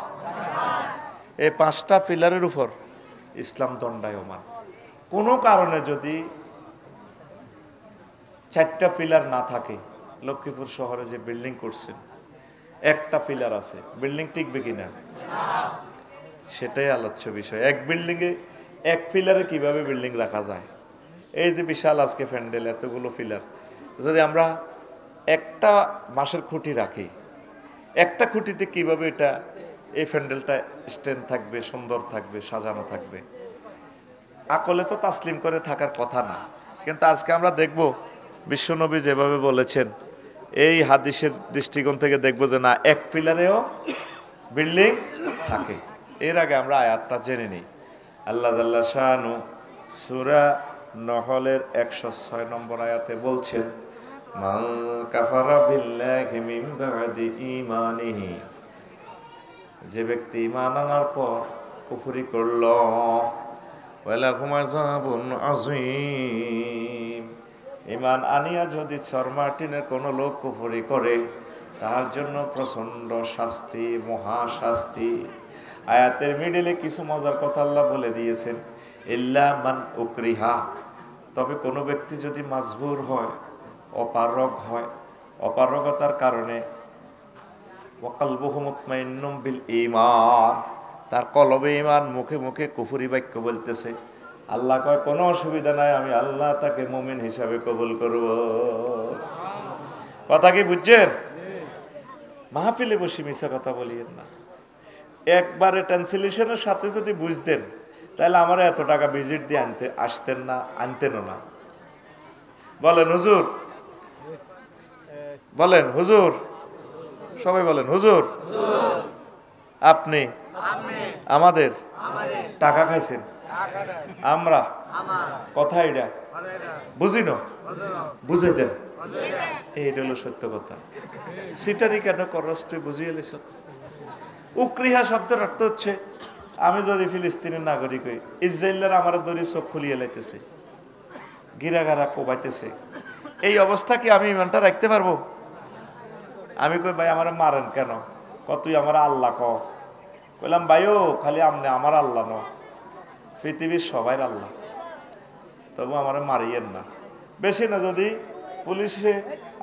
এই 5টা পিলারের উপর ইসলাম দণ্ডায়মান। কোনো কারণে যদি 4টা পিলার না থাকে, লক্ষ্মীপুর শহরে যে বিল্ডিং করছেন, 1টা পিলার আছে, বিল্ডিং টিকবে কিনা সেটাই আলোচ্য বিষয়। এক বিল্ডিংয়ে 1 পিলারে কিভাবে বিল্ডিং রাখা যায়? এই যে বিশাল আজকে প্যান্ডেল, এতগুলো পিলার, যদি আমরা 1টা বাঁশের খুঁটি রাখি, 1টা খুঁটিতে কিভাবে এটা, এই প্যান্ডেলটা স্ট্যান্ড থাকবে, সুন্দর থাকবে, সাজানো থাকবে? আকলে তো তাসলিম করে থাকার কথা না। কিন্তু আজকে আমরা দেখব বিশ্বনবী যেভাবে বলেছেন, এই হাদিসের দৃষ্টিকোণ থেকে দেখব যে না, 1 পিলারেও বিল্ডিং থাকে। এর আগে আমরা আয়াতটা জেনে নিই। আল্লাহ জাল্লা শানু সূরা নহলের 106 নম্বর আয়াতে বলছেন, মান কাফারা বিল্লাহি মিন বাদি ঈমানিহি, যে ব্যক্তি ঈমান আনার পর কুফরি করল, ওয়ালাহুম আযাবুন আযীম, ইমান আনিয়া যদি চরমাটিনের কোনো লোক কুফরি করে তার জন্য প্রচন্ড শাস্তি, মহা শাস্তি। আয়াতের মিডিলে কিছু মজার কথা আল্লাহ বলে দিয়েছেন, ইল্লা মান উকরিহা, তবে কোনো ব্যক্তি যদি মাজবুর হয়, অপারগ হয়, অপারগতার কারণে ওয়াকালবুহু মুতমাইন্নুম বিল ঈমান, তার কলবে ঈমান, মুখে মুখে কুফরি বাক্য বলতেছে, আল্লাহ কয় কোনো অসুবিধা নাই, আমি আল্লাহ তাকে মুমিন হিসাবে কবুল করব। কথা কি বুঝছেন? মাহফিলে বসে মিছা কথা বলিয়েন না। একবারে ট্রান্সলেশনের সাথে যদি বুঝতেন তাহলে আমার এত টাকা ভিজিট দিয়ে আসতেন না, আনতেনও না। বলেন হুজুর, বলেন হুজুর, সবাই বলেন হুজুর। আপনি আমাদের টাকা খাইছেন, আমরা কথা এটা বুঝি না, বুঝে দেন, এইটা হলো সত্য কথা। সিটারি কেন করস তুই বুঝিয়ে এলিস? উকরিহা শব্দের অর্থ হচ্ছে, আমি যদি ফিলিস্তিনের নাগরিক হই, ইসরায়েলের আমার দড়ি চোখ খুলিয়ে লাইতেছে, গিরাগারা কোবাইতেছে, এই অবস্থা কি আমি ইমানটা রাখতে পারবো? আমি কই ভাই আমার মারেন কেন? তুই আমার আল্লাহ ক। কইলাম ভাইও খালি আমনে আমার আল্লাহ ন, পৃথিবীর সবাই আল্লাহ, তবু আমার মারিয়েন না। বেশি না, যদি পুলিশে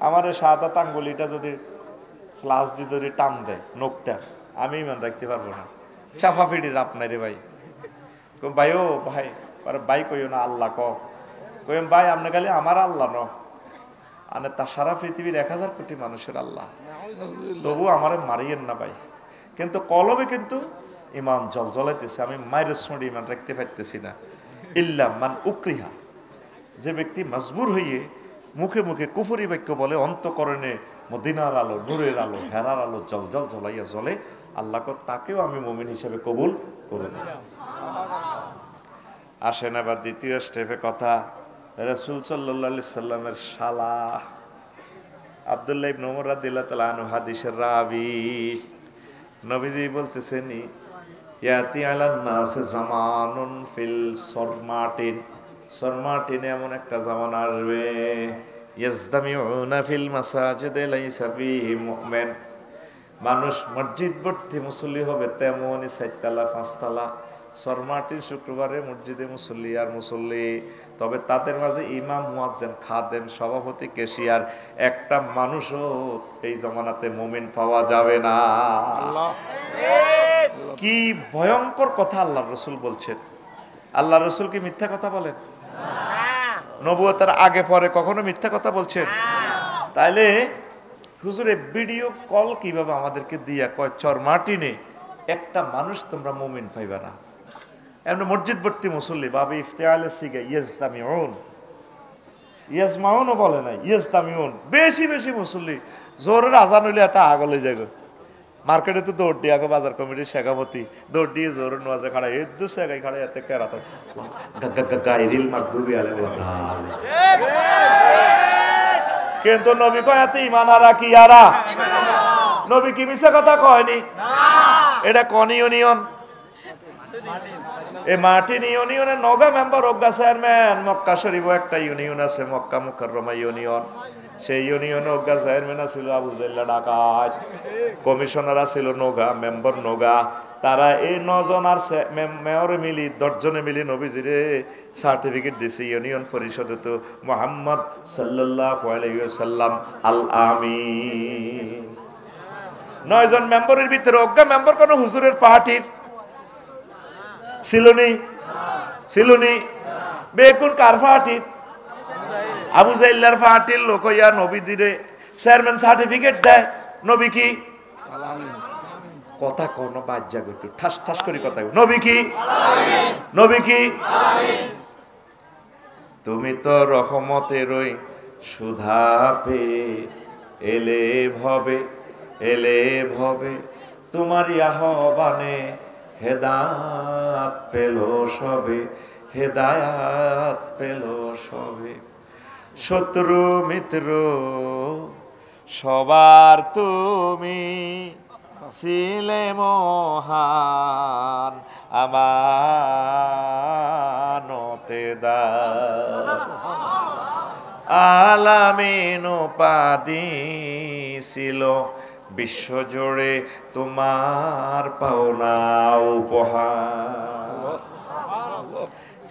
আমার সাদা আঙ্গুলিটা যদি ফ্লাস দিয়ে যদি টান দেয় নোকটা, আমি ইমান রাখতে পারবো না। চাফা ফিডির আপনারে ভাই, ভাইও ভাই, ভাই কইও না আল্লাহ ক। কইম ভাই আপনি খালি আমার আল্লাহ ন, মানে তা সারা পৃথিবীর 1000 কোটি মানুষের আল্লাহ, তবু আমার মারিয়েন না ভাই। কিন্তু কলবে কিন্তু ইমান জল জ্বলাইতেছে, আমি মায়ের সঙ্গে ইমান রাখতে পারতেছি না। ইল্লা মান উকরিহা, যে ব্যক্তি মজবুর হইয়ে মুখে মুখে কুফরি বাক্য বলে, অন্তঃকরণে মদিনার আলো, নূরের আলো, হেরার আলো জল জল জ্বলাইয়া জ্বলে, আল্লাহ তাকেও আমি মুমিন হিসেবে কবুল করব। আসেন আবার দ্বিতীয় স্টেপে কথা। রাসূল সাল্লাল্লাহু আলাইহি সাল্লামের শালা আব্দুল্লাহ ইবনে উমর রাদিয়াল্লাহু তাআলা আনহু হাদিসের রাবী, নবীজি বলতেছেন, ইয়াতি আলান নাস জামানুন ফিল সরমাটিন, সরমাটিনে এমন একটা জামানা আসবে, ইয়াজদামিউনা ফিল মাসাজিদে লাইসা ফীহি মুমিন, মানুষ মসজিদ ভর্তি মুসল্লি হবে, তেমনই 4 তলা 5 তলা সরমাটির শুক্রবারে মসজিদে মুসল্লি আর মুসল্লি, তবে তাদের মাঝে ইমাম, মুয়াজ্জিন, খাদেম, সভাপতি, ক্যাশিয়ার, একটা মানুষও এই জামানাতে মুমিন পাওয়া যাবে না। কি ভয়ঙ্কর কথা আল্লাহ রসুল বলছেন। আল্লাহ রসুল কি মিথ্যা কথা বলেন? নবুয়তের আগে পরে কখনো মিথ্যা কথা বলছেন? তাইলে হুজুরে ভিডিও কল কিভাবে আমাদেরকে দিয়া কয়, চরমাটিনে একটা মানুষ তোমরা মুমিন পাইবা না। এমন মসজিদ ভর্তি মুসল্লি, বাবে ইফতেআলে সিগা ইয়াজতামিউন, ইয়াজমাউনও বলে না, ইয়াজতামিউন, বেশি বেশি মুসল্লি। জোরের আজান হইলে এত আগলে যাগো, মার্কেটে তো দৌড় দিয়ে আগে বাজার কমিটির শেখাপতি দৌড় দিয়ে জোর নোয়াজে খাড়া, এর দু শেখাই খাড়া, এতে কেরাত গাইরিল মাগদুবি আলাইহিম। কিন্তু নবী কয় এতে ঈমান হারা কি হারা? নবী কি মিছা কথা কয়নি? এটা কোন ইউনিয়ন? এই মার্টিন ইউনিয়নের নগা মেম্বার, অজ্ঞা চেয়ারম্যান। মক্কা শরীফ একটা ইউনিয়ন আছে, মক্কা মুকাররমা ইউনিয়ন। সেই ইউনিয়নে অজ্ঞা চেয়ারম্যান ছিল আবু জাইল্লা ডাকাত, কমিশনার ছিল নগা, মেম্বার নগা। তারা এই 9 জন আর মেয়রে মিলি 10 জনে মিলি নবীজিরে সার্টিফিকেট দিছে ইউনিয়ন পরিষদে, তো মুহাম্মদ সাল্লাল্লাহু আলাইহি ওয়াসাল্লাম আল আমিন। 9 জন মেম্বারের ভিতরে অজ্ঞা মেম্বার কোন হুজুরের পার্টির ছিলনি। বেকুন কার পার্টির? আবু জাইল্লার পার্টির লোক ইয়া নবী দিরে চেয়ারম্যান সার্টিফিকেট দেয়। নবী কি কথা কোন বাজ্যা গত ঠাস ঠাস করে কথা, নবী কি? নবী কি? তুমি তো রহমতেরই সুধা পেয়ে এলে ভবে, তোমার আহ্বানে হেদায়াত পেল সবে, শত্রু মিত্র সবার তুমি ছিলে মহান, আমানতে দাও। আলামিন উপাধি ছিল, বিশ্বজুড়ে তোমার পাওনা উপহার।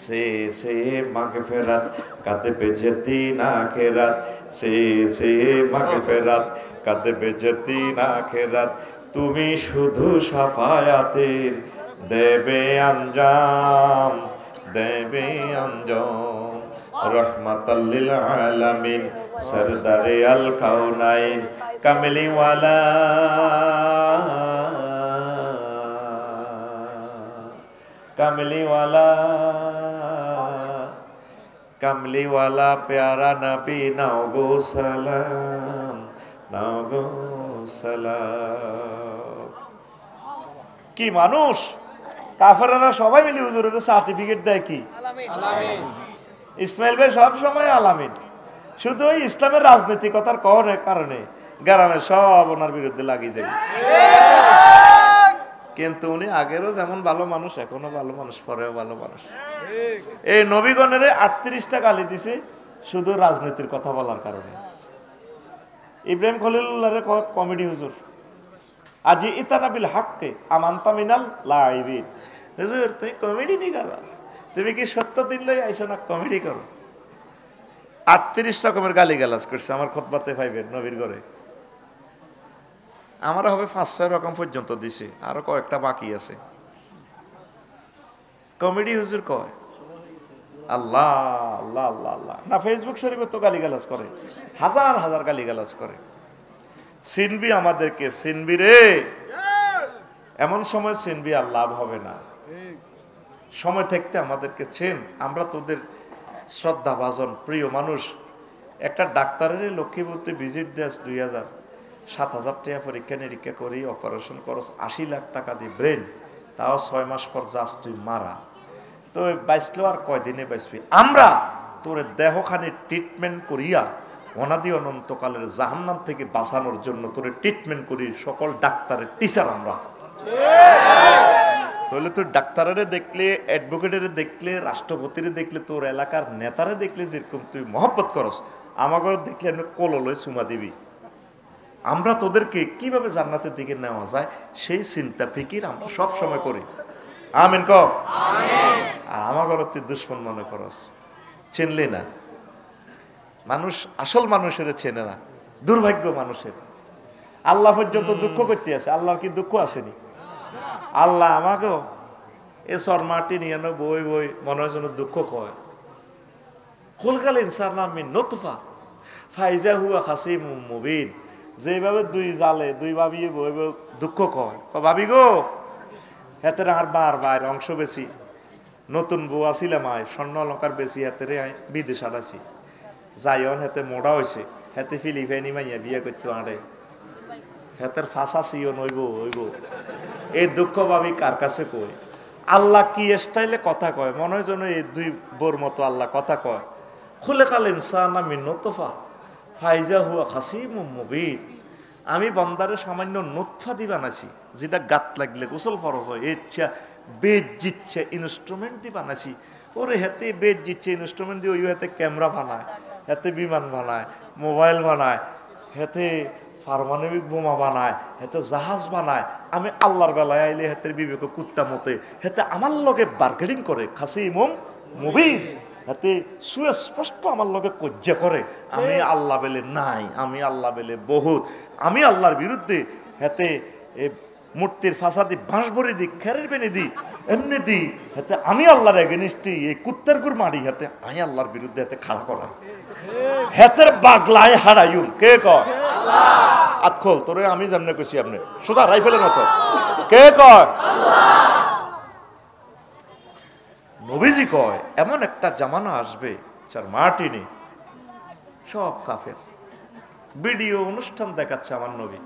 সে মাগফিরাত কাতবে যেতিন আখিরাত, সে মাগফিরাত কাতবে যেতিন আখিরাত, তুমি শুধু শাফায়াতের দেবে আঞ্জাম, দেবে আঞ্জাম। রহমাতাল লিল আলামিন সরদারে আল কাউনাইন কামলিওয়ালা, কামলিওয়ালা, কামলিওয়ালা প্যারা নবী নাও গো সালাম, নাও গো সালাম। কি মানুষ! কাফেররা সবাই মিলে হুজুরের সার্টিফিকেট দেয় কি আলামিন। ইসমাইল ভাই সব সময় আলামিন। শুধু ওই ইসলামের রাজনৈতিকতার কারণে গ্রামের সব ওনার বিরুদ্ধে লাগিয়ে যাবে। কিন্তু উনি আগেরও যেমন ভালো মানুষ, এখনো ভালো মানুষ, পরেও ভালো মানুষ। এই নবীগণের 38টা গালি দিছে শুধু রাজনীতির কথা বলার কারণে। ইব্রাহিম খলিলুল্লাহর কমেডি হুজুর, আজি ইতানাবিল হাক্কে আমান্তা মিনাল লাইবিন। হুজুর তুমি কমেডি নি গালা, তুমি কি সত্য দিন লই আইছো না কমেডি করো? 38 রকমের গালি গালাজ করছে আমার খুতবাতে পাইবেন নবীর ঘরে। আমার হবে 5-6 রকম পর্যন্ত দিছে, আরো কয়েকটা বাকি আছে। কমেডি হুজুর কয় আল্লাহ আল্লাহ আল্লাহ আল্লাহ না। ফেসবুক শরীফে তো গালিগালাজ করে, হাজার হাজার গালিগালাজ করে। সিনবি আমাদেরকে, সিনবি রে, এমন সময় সিনবি আর লাভ হবে না। সময় থাকতে আমাদেরকে চেন, আমরা তোদের শ্রদ্ধা ভাজন প্রিয় মানুষ। একটা ডাক্তারের লক্ষ্মীপুরতে ভিজিট দেয় 2000, 7000 টাকা পরীক্ষা নিরীক্ষা করি, অপারেশন খরচ 80 লাখ টাকা দিয়ে ব্রেন, তাও 6 মাস পর যাস তুই মারা। তো বাইসলো আর কয়দিনে বাইসবি। আমরা তোর দেহখানে ট্রিটমেন্ট করিয়া অনাদি অনন্তকালের জাহান্নাম থেকে বাঁচানোর জন্য তোর ট্রিটমেন্ট করি সকল ডাক্তারের টিচার আমরা। তাহলে তুই ডাক্তারের দেখলে, অ্যাডভোকেটের দেখলে, রাষ্ট্রপতির দেখলে, তোর এলাকার নেতারে দেখলে যেরকম তুই মহব্বত করস, আমাকে দেখলে আমি কোললয় চুমা দিবি। আমরা তোদেরকে কিভাবে জান্নাতের দিকে নেওয়া যায় সেই চিন্তা ফিকির আমরা সব সময় করি। আমিন কও। আর আমার ঘরে তুই দুশ্মন মনে করস, চিনলি না। মানুষ আসল মানুষের চেনে না, দুর্ভাগ্য মানুষের। আল্লাহ পর্যন্ত দুঃখ করতে আছে, আল্লাহর কি দুঃখ আসেনি? আল্লাহ আমাকেও এ শর্মাটি নিয়ে বই বই মনে হয় যেন দুঃখ কয়। হুলকাল ইনসান মিন নুতফা ফাইজা হুয়া খাসিমুম মুবিন। যেভাবে দুই জালে দুই ভাবিয়ে বই বই দুঃখ কয়, ভাবি গো হেতের আর বার অংশ বেশি, নতুন বউ আসিলাম আয়, স্বর্ণ অলঙ্কার বেশি হেতেরে আয় বিদেশ আলাছি, যাইন হেতে মোড়া হয়েছে, হেতে ফিলিপাইনি মাইয়া বিয়ে করতে আড়ে, হেতের ফাঁসা সিও নইব হইব। এই দুঃখ ভাবি কার কাছে কই? আল্লাহ কি স্টাইলে কথা কয়, মনে হয় যেন এই দুই বোর মতো আল্লাহ কথা কয়। খুলেকাল ইনসান মিন নুতফা ফাইজা হুয়া খাসিমুম মুবিন। আমি বন্দারে সামান্য নুতফা দি বানাছি, যেটা গাত লাগলে গোসল ফরজ হয়, ইচ্ছা বেজ জিচ্ছে ইনস্ট্রুমেন্ট দিয়ে বানাছি। ওরে হেতে বেজ জিচ্ছে ইনস্ট্রুমেন্ট দিয়ে ওই হাতে ক্যামেরা বানায়, হেতে বিমান বানায়, মোবাইল বানায়, হেতে পারমাণবিক বোমা বানায়, হেতে জাহাজ বানায়। আমি আল্লাহর বেলায় আইলে হেতের বিবেক কুত্তা মতে হেতে আমার লগে বার্গেনিং করে, খাসিমুম মুবিন, হাতে সুস্পষ্ট আমার লগে কজ্জা করে। আমি আল্লাহ বেলে নাই, আমি আল্লাহ বেলে বহুত, আমি আল্লাহর বিরুদ্ধে হাতে মূর্তির ফাঁসা দি, বাঁশ ভরে দি, খেরের বেনে দি, এমনি দি, হাতে আমি আল্লাহর এগেনিস্টে এই কুত্তার গুড় মারি, হাতে আমি আল্লাহর বিরুদ্ধে হাতে খাড়া করা, হাতের বাগলায় হারাইম। কে কয়? আতখোল তোরে আমি যেমনে কইছি আপনি সুদা রাইফেলের মতো। কে কয়? নবীজি কয় এমন একটা জামানা আসবে যার মাটি নেই, সব কাফের। ভিডিও অনুষ্ঠান দেখাচ্ছে আমার নবী।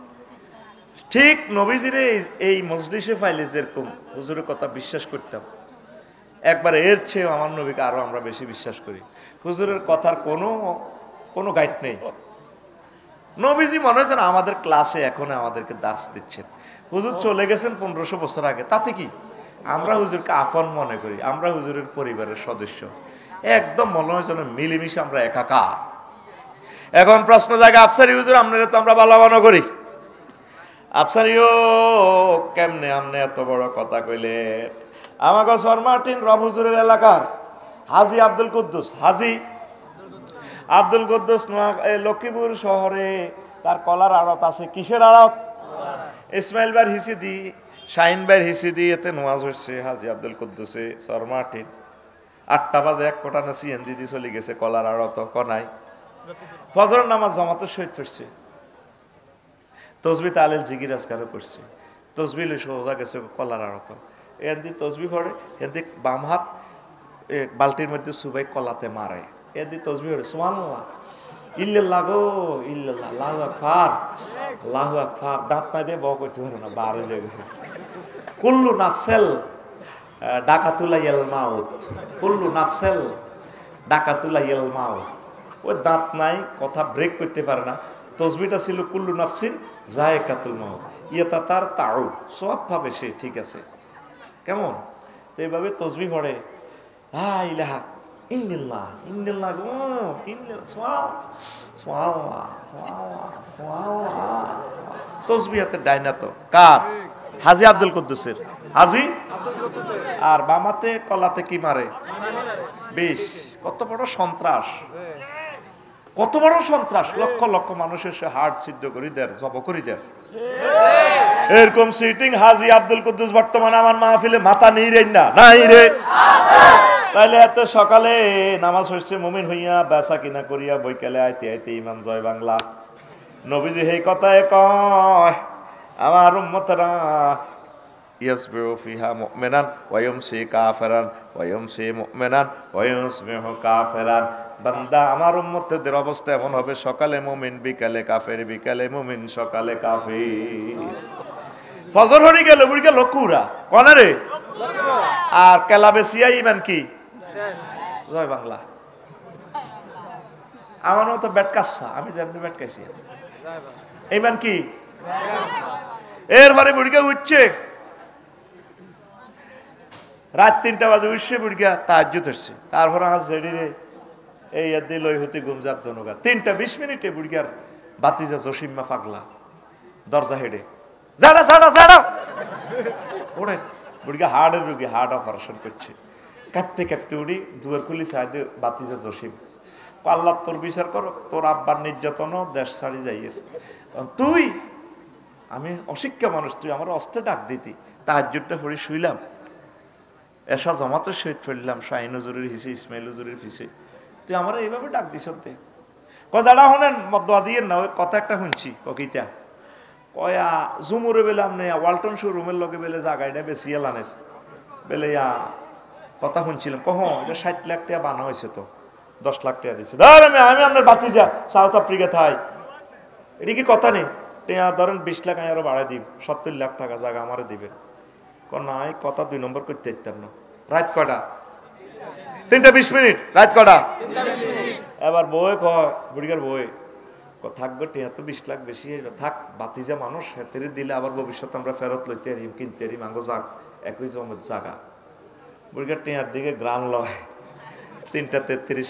ঠিক নবীজির এই মজলিসে ফাইলে যেরকম হুজুরের কথা বিশ্বাস করতাম, একবার এর চেয়েও আমার নবীকে আরো আমরা বেশি বিশ্বাস করি। হুজুরের কথার কোনো গাইড নেই। নবীজি মনে হয়েছে না আমাদের ক্লাসে এখন আমাদেরকে দাস দিচ্ছেন। হুজুর চলে গেছেন 1500 বছর আগে, তাতে কি? আমরা হুজুরকে আপন মনে করি, আমরা হুজুরের পরিবারের সদস্য। একদম মনে হয় যেন মিলেমিশে আমরা একাকার। এখন প্রশ্ন জায়গা আফসারি হুজুর আপনারা তো আমরা ভালো মনে করি, আফসারিও কেমনে আমনে এত বড় কথা কইলে? আমাকে শর্মাটিন রব হুজুরের এলাকার হাজি আব্দুল কুদ্দুস, হাজি আব্দুল কুদ্দুস লক্ষ্মীপুর শহরে তার কলার আড়ত আছে। কিসের আড়ত? ইসমাইল ভাইয়ের হিসিদি, শাহিন ভাইয়ের হিসিদি, এতে নোয়াজ হচ্ছে হাজি আব্দুল কুদ্দুসে শর্মাটিন। 8টা বাজে 1 কোটা না সিএনজি দিয়ে চলে গেছে কলার আড়ত কনাই। ফজরের নামাজ জামাতের সহিত পড়ছে, তসবি তালিল জিগির আজকারও করছে, তসবি লই সোজা গেছে কলার আড়ত। এদি তসবি পড়ে, এদি বাম হাত বালতির মধ্যে সুবাই কলাতে মারে, এদি তসবি পড়ে সুবহানাল্লাহ ইল্লাল্লাহ গো ইল্লাল্লাহ আল্লাহু আকবার আল্লাহু আকবার। দাঁত না দিয়ে বক করতে পারে না, বারে জায়গা। কুল্লু নাফসেল ডাকাতুলাইয়াল মাউত, কুল্লু নাফসেল ডাকাতুলাইয়াল মাউত। ওই দাঁত নাই, কথা ব্রেক করতে পারে না। তসবিটা ছিল কুল্লু নাফসিন যায়কাতুল মাউত, ইয়েতা তার তাউ, সব ভাবে সে ঠিক আছে। কেমন তো এইভাবে তসবি পড়ে, লা ইলাহা ইল্লাল্লাহ ইল্লাল্লাহ গো ইল্লাল্লাহ সুবহানাল্লাহ সুবহানাল্লাহ। তসবি হাতে ডাইনা তো কার? হাজি আব্দুল কুদ্দুসের, হাজি আব্দুল কুদ্দুসের। আর বামাতে কলাতে কি মারে? 20। কত বড় সন্ত্রাস, কত বড় সন্ত্রাস! লক্ষ লক্ষ মানুষের সে হার্ট সিদ্ধ করি দেয়, জব করি দেয়। এরকম সিটিং হাজি আব্দুল কুদ্দুস বর্তমানে আমার মাহফিলে মাথা নেই রে, না নাই রে। তাইলে এত সকালে নামাজ হইছে মুমিন হইয়া বেচা কিনা করিয়া বৈকালে আইতে আইতে ইমাম জয় বাংলা। নবীজি এই কথায় কয়, আমার উম্মতরা ইয়াসবিউ ফিহা মুমিনান ওয়া ইউমসি কাফিরান ওয়া ইউমসি মুমিনান ওয়া ইউসবিহু কাফিরান। বান্দা আমার উম্মতদের অবস্থা এমন হবে, সকালে মুমিন বিকালে কাফের, বিকালে মুমিন সকালে কাফের। ফজর হয়ে গেল বুড়ি গেল কুরা কোন রে, আর কেলাবেসিয়া ইমান কি জয় বাংলা। আমার মতো ব্যাট কাচ্ছা, আমি যেমনি ব্যাট খাইছি ইমান কি। এরপরে বুড়িকে উঠছে রাত 3টা বাজে, উঠছে বুড়িকা তাহাজ্জুদ হচ্ছে। তারপর আজ রেডি রে এই আদি লই হতে গুমজাত ধনুগা। 3টা 20 বুড়িকার বাতিজা জসিম্মা পাগলা দরজা হেডে জাড়া জাড়া জাড়া ওরে। বুড়িকা হার্টের রোগী, হার্ট অপারেশন করছে। কাঁপতে কাঁপতে উড়ি দুয়ার খুলি সাইডে বাতিজা জসিম। আল্লাহ তোর বিচার করো, তোর আব্বার নির্যাতন দেশ ছাড়ি যাইয়ের তুই। আমি অশিক্ষা মানুষ, তুই আমার অস্ত্রে ডাক দিতি। তাহাজ্জুদটা পড়ে শুইলাম, এসা জমাতের সহিত ফেললাম শাহিন হুজুরের হিসে, ইসমাইল হুজুরের হিসে, তুই আমার এইভাবে ডাক দিস। কদাটা শোনেন মদা দিয়ে না, ওই কথা একটা শুনছি ককিতা কয়া জুমুরে বেলে আপনি ওয়ালটন শোরুমের লগে বেলে জায়গাটা বেশি এলানের বেলে কথা শুনছিলাম। কহ এটা 60 লাখ টাকা বানা হয়েছে, তো 10 লাখ টাকা দিচ্ছে। ধরেন আমি আপনার বাতিজা সাউথ আফ্রিকা থাই, এটা কি কথা নেই? ধরেন 20 লাখ আমি আরো বাড়াই দিব, 70 লাখ টাকা জায়গা আমারে দিবেন। না এই কথা 2 নম্বর করতে দিতাম না। রাত কটা? 3:20। রাত কটা? এবার বই কয় বুড়িকার বই থাকবে টিয়া তো 20 লাখ বেশি থাক, বাতিজা মানুষ হেতে দিলে আবার ভবিষ্যতে আমরা ফেরত লইতে পারি, কিনতে পারি মাঙ্গো যাক একই জমের জায়গা। বুড়িকার টিয়ার দিকে গ্রাম লয় 3:33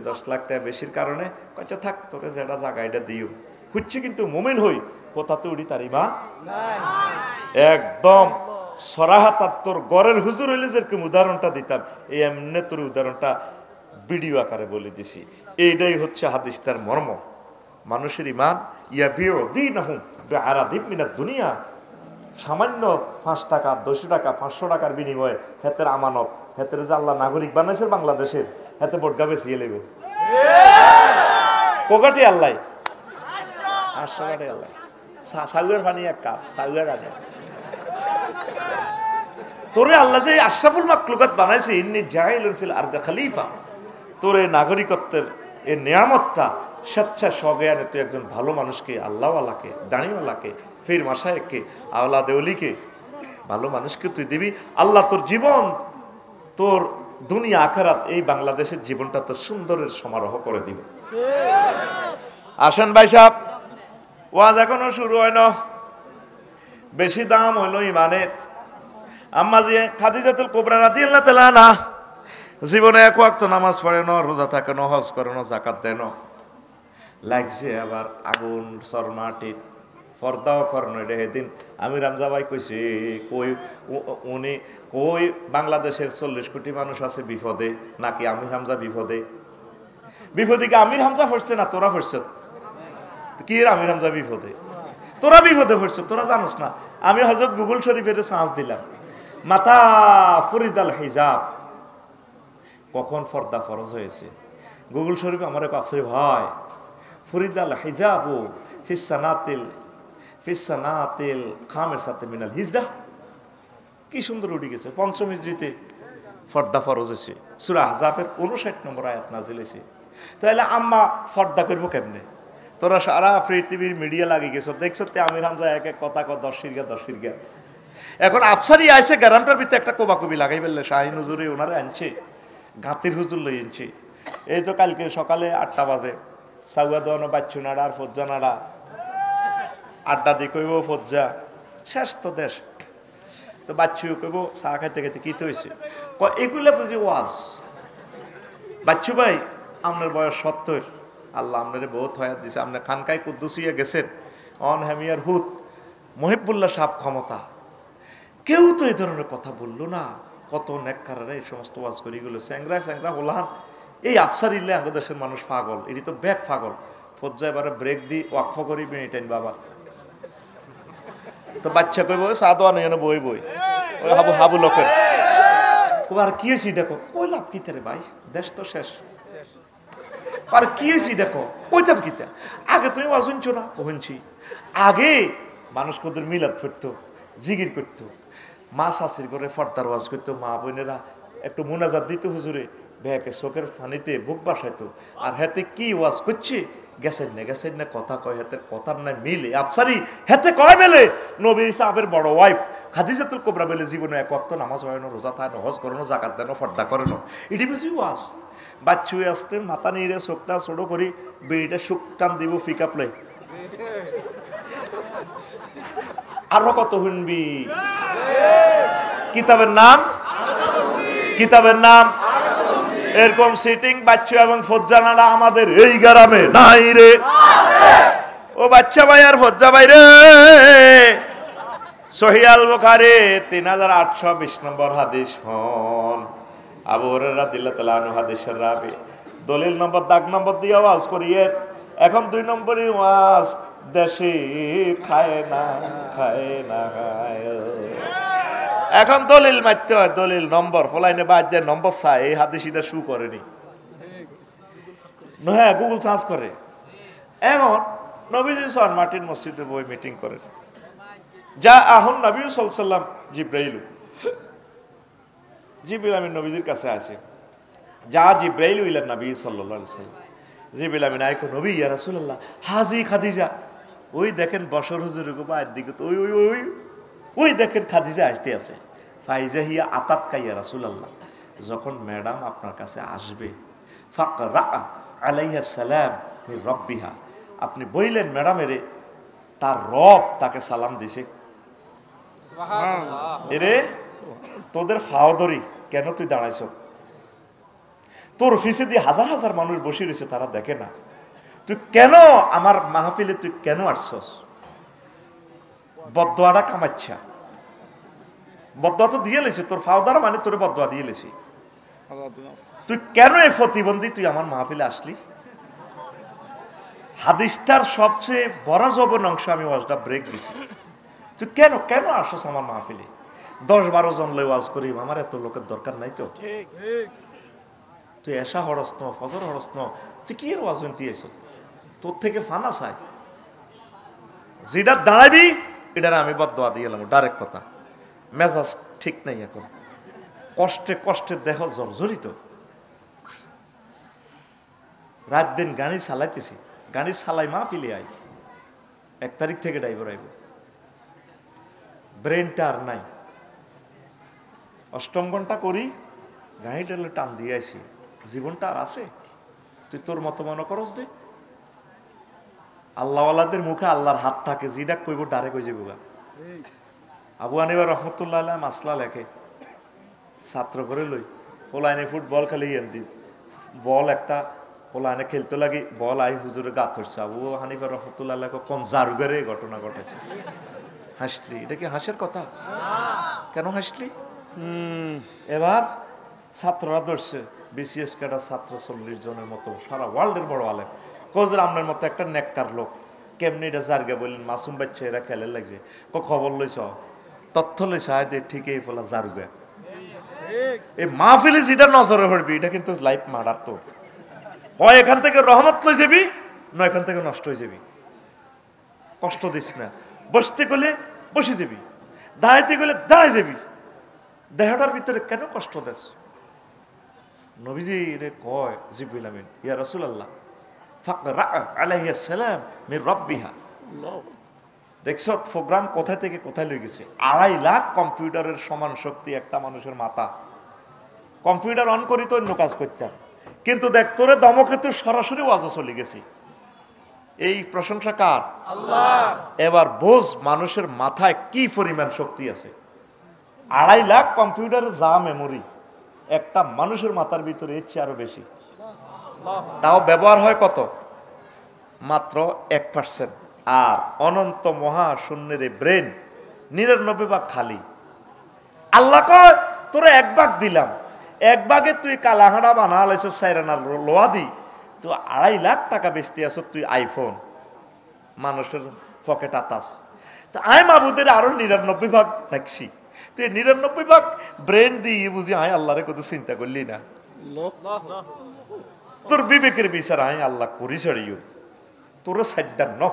10 লাখ টাকা বেশির কারণে কয়েছে থাক তোকে যেটা জায়গা এটা দিও খুঁজছি, কিন্তু মোমেন হই কোথাতে উড়ি তার ইমান একদম সরাহাত। তোর গড়ের হুজুর হইলে যেরকম উদাহরণটা দিতাম, এই এমনি তোর উদাহরণটা ভিডিও আকারে বলে দিছি। এইটাই হচ্ছে হাদিসটার মর্ম। মানুষের ইমান ইয়াবিউ দীনাহুম বিআরাদিম মিনাদ দুনিয়া, সামান্য 5 টাকা 10 টাকা 500 টাকার বিনিময়ে হেতের আমানত, হেতের যে আল্লাহ নাগরিক বানাইছে বাংলাদেশের, হেতে বডগা বেচিয়ে লেবে কোকাটি আল্লাহ 800 টাকা আল্লাহ সাউয়ের পানি এক কাপ সাউয়ের আগে তোরে আল্লাহ যে আশরাফুল মাখলুকাত বানাইছে, ইন্নী জাইলুন ফিল আরদি খলিফা, তোরে নাগরিকত্বের এই নিয়ামতটা স্বেচ্ছা সজ্ঞানে তুই একজন ভালো মানুষকে, আল্লাহওয়ালাকে, দাঁড়িওয়ালাকে, ফির মাশায়েখকে, আওলাদ ওলিকে, ভালো মানুষকে তুই দিবি। আল্লাহ তোর জীবন, তোর দুনিয়া আখিরাত, এই বাংলাদেশের জীবনটা তোর সুন্দরের সমারোহ করে দিবে। আসেন ভাই সাহেব, ওয়াজ এখনো শুরু হয় না। বেশি দাম হইল ইমানের। আম্মা জি খাদিজাতুল কুবরা রাদিয়াল্লাহু তাআলা আনহা জীবনে এক ওয়াক্ত নামাজ পড়ে না, রোজা থাকে না, হজ করে না, যাকাত দেয় না। লাগছে আবার আগুন শর্মাটি পর্দাও করানো। এটা সেদিন আমির হামজা ভাই কইছে কই উনি কই বাংলাদেশের 40 কোটি মানুষ আছে বিপদে, নাকি আমির হামজা বিপদে? বিপদে কি আমির হামজা পড়ছে না তোরা পড়ছে? কি আমির হামজা বিপদে? তোরা বিপদে পড়ছে, তোরা জানোস না। আমি হযরত গুগল শরীফের সার্চ দিলাম, মাথা ফরিদাল হিজাব, কখন পর্দা ফরজ হয়েছে। গুগল শরীফ আমারে কাছে ভাই ফরিদাল হিজাবু ফিসানাতিল খামেসাতে মিনাল হিজরা, কি সুন্দর উঠে গেছে। পঞ্চম হিজরিতে পর্দা ফরজ হয়েছে। সূরা আহজাবের 59 নম্বর আয়াত নাযিল হয়েছে। তাহলে আম্মা পর্দা করবো কেমনে? তোরা সারা পৃথিবীর মিডিয়া লাগি গেছো, দেখছো তে আমির হামজা এক এক কথা কয় 10 শিরগা। এখন আফসারি আইসে গ্যারামটার ভিতরে একটা কোবাকবি লাগাই ফেললে, শাহিন হুজুরে ওনারা আনছে, গাঁতির হুজুর লই আনছে। এই তো কালকে সকালে 8টা বাজে সাউয়া দোয়ানো বাচ্চু নাড়া আর ফজ্জা নাড়া আড্ডা দিয়ে কইব ফজ্জা শেষ তো দেশ, তো বাচ্চু কইব চা খাইতে খাইতে কি তো হয়েছে, এগুলো বুঝি ওয়াজ। বাচ্চু ভাই আপনার বয়স 70, আল্লাহ আপনার বহুত হয়াত দিছে, আপনি খানকায় কুদ্দুসিয়া গেছেন, অন হ্যামিয়ার হুত মহিবুল্লাহ সাহেব ক্ষমতা, কেউ তো এই ধরনের কথা বললো না। কত নেককাররা এই সমস্ত ওয়াজ করি গেল, স্যাংরা হলান। এই আফসারিল্লে আমাদের দেশের মানুষ পাগল, এটি তো ব্যাগ পাগল। ফজ্জা এবারে ব্রেক দি ওয়াকফ করি বেনিটাইন বাবা, তো বাচ্চা কইব সাদোয়া নয় বই ওই হাবু লোকের আর কি হয়েছি দেখো, কই লাভ কিতে রে ভাই, দেশ তো শেষ। আর কি হয়েছি দেখো, কইতাম কিতা, আগে তুমি ওয়াজ শুনছো না? শুনছি। আগে মানুষ কত মিলাদ ফিরতো, জিগির করতো, মা শাশির করে ফর্দার ওয়াজ করতো, মা বোনেরা একটু মুনাজাত দিত হুজুরে, ব্যাকে চোখের পানিতে বুক বাসাইতো। আর হাতে কি ওয়াজ করছে, গেছেন না কথা কয়, হাতের কথার নাই মিলে আফসারি হাতে কয় বেলে নবী সাহেবের বড় ওয়াইফ খাদিজাতুল কুবরা বেলে জীবনে এক ওয়াক্ত নামাজ হয় না, রোজা থাকে না, হজ করে না, যাকাত দেন, ফর্দা করে না, এটি বেশি ওয়াজ। বাচ্চু আসতে মাথা নিয়ে চোখটা ছোট করি বেড়িটা সুখ টান দিব ফিকা প্লে, আরো কত শুনবি। কিতাবের নাম এরকম সিটিং বাচ্চা এবং ফজ্জানারা আমাদের এই গ্রামে নাই রে। ও বাচ্চা ভাই আর ফজ্জা ভাই রে, সহিহ আল বুখারী 3820 নম্বর হাদিস হন, আবু হুরায়রা রাদিয়াল্লাহু তাআলা আনহু হাদিসের রাবি। দলিল নম্বর দাগ নম্বর দিয়ে ওয়াজ করিয়ে। এখন 2 নম্বরই ওয়াজ, দেশে খায় না। এখন দলিল মারতে হয়, দলিল নম্বর ফলাইনে বাদ যায়, নম্বর চাই, এই হাদিসটা শু করেনি। হ্যাঁ, গুগল সার্চ করে। এখন নবীজি সর মাটির মসজিদে বই মিটিং করেন, যা আহুন নবী সাল্লাল্লাহু আলাইহি ওয়াসাল্লাম জিবরাইল আমিন নবীজির কাছে আছে, যা জিবরাইল ইলা নবী সাল্লাল্লাহু আলাইহি ওয়াসাল্লাম, জিবরাইল আমিন আইকো নবী ইয়া রাসূলুল্লাহ হাজি খাদিজা, ওই দেখেন বশর হুজুরের গোবায়ের দিকে, তো ওই দেখেন খাদিজা আসতে আছে। ফাইজা হিয়া আতাত কাইয়া রাসূলুল্লাহ, যখন ম্যাডাম আপনার কাছে আসবে, ফাকরা আলাইহা সালাম মির রাব্বিহা, আপনি বললেন ম্যাডামেরে তার রব তাকে সালাম দিছে। সুবহানাল্লাহ। এরে তোদের ফাওদরি কেন তুই দাঁড়াইছ? তোর অফিসে দিয়ে হাজার হাজার মানুষ বসে রয়েছে, তারা দেখে না, তুই কেন আমার মাহফিলে তুই কেন আসছস? বদদোয়াটা কামাচ্ছা, বদদোয়া তো দিয়ে লেছি, তোর ফাওদার মানে তোর বদদোয়া দিয়ে লেছি, তুই কেন এই প্রতিবন্ধী তুই আমার মাহফিলে আসলি? হাদিসটার সবচেয়ে বড় জবন অংশ আমি ওয়াজটা ব্রেক দিছি, তুই কেন আসছস আমার মাহফিলে? 10-12 জন লই ওয়াজ করি, আমার এত লোকের দরকার নাই তো। তুই এশা হরস ন, ফজর হরস ন, তুই কি এর ওয়াজ শুনতে এসো? তোর থেকে ফানা চাই, যেটা দাঁড়াবি এটার আমি বদদোয়া দিয়ে এলাম, ডাইরেক্ট কথা। মেজাজ ঠিক নাই এখন, কষ্টে দেহ জর্জরিত, রাত দিন গাড়ি চালাইতেছি, গাড়ি চালাই মাহফিলে আই, 1 তারিখ থেকে ড্রাইভার আইব, ব্রেনটা আর নাই, 8ম ঘন্টা করি, গাড়িটা টান দিয়ে আইছি, জীবনটা আর আছে? তুই তোর মতো মনে করস দে, আল্লাহওয়ালাদের মুখে আল্লাহর হাত থাকে, যেটা কইব ডারে কই যাবো। আবু হানিফা রহমতুল্লাহ আলাইহি মাসলা লেখে, ছাত্র করে লই, পোলাইনে ফুটবল খেলে বল একটা ওলা এনে খেলতে লাগি বল আই হুজুরে গা ধরছে আবু হানিফা রহমতুল্লাহ কোন জারুগারে ঘটনা ঘটেছে। হাসলি, এটা কি হাসের কথা? কেন হাসলি? এবার ছাত্ররা ধরছে, বিসিএস ক্যাডার ছাত্র 40 জনের মতো, সারা ওয়ার্ল্ডের বড় আলেম। কোজর আপনার মতো একটা নেককার লোক কেমনি এটা জারগা বললেন, মাসুম বাচ্চা এরা খেলে লাগছে, খবর লইছ, তথ্য লইছ, ঠিকই ফলা জারুগা। এই মাহফিলে যেটা নজরে পড়বি এটা কিন্তু লাইফ মার্ডার। তোর হয় এখান থেকে রহমত লই যাবি, না এখান থেকে নষ্ট হয়ে যাবি। কষ্ট দিস না, বসতে গেলে বসে যাবি, দাঁড়াইতে গেলে দাঁড়াই যাবি, দেহটার ভিতরে কেন কষ্ট দেস? নবীজি রে কয় জিবরিল আমিন, ইয়া রাসূলুল্লাহ ফাকরা আলাইহিস সালাম মির রাব্বিহা। দেখছ প্রোগ্রাম কোথা থেকে কোথায় লই গেছে? 2.5 লাখ কম্পিউটারের সমান শক্তি একটা মানুষের মাথা। কম্পিউটার অন করি তো অন্য কাজ করতাম, কিন্তু দেখ তোরে দমকে তো সরাসরি ওয়াজে চলে গেছি। এই প্রশংসা কার? আল্লাহ। এবার বোঝ মানুষের মাথায় কি পরিমাণ শক্তি আছে। 2.5 লাখ কম্পিউটারের যা মেমোরি, একটা মানুষের মাথার ভিতরে এর চেয়ে আরো বেশি। তাও ব্যবহার হয় কত? মাত্র 1%। আর অনন্ত মহাশূন্যের ব্রেন 99 ভাগ খালি। আল্লাহ কয় তোরে 1 ভাগ দিলাম, 1 ভাগে তুই কালাহাড়া বানা লাইছ, সাইরানার লোয়া দি তুই 2.5 লাখ টাকা বেচতে আস, তুই আইফোন মানুষের পকেট আতাস। তো আই মাবুদের আরো 99 ভাগ রাখছি, তুই 99 ভাগ ব্রেন দিয়ে বুঝি আয় আল্লাহরে কত চিন্তা করলি না। তোর বিবেকের বিচার আয় আল্লাহ করি ছাড়িও তোর সাইডার ন।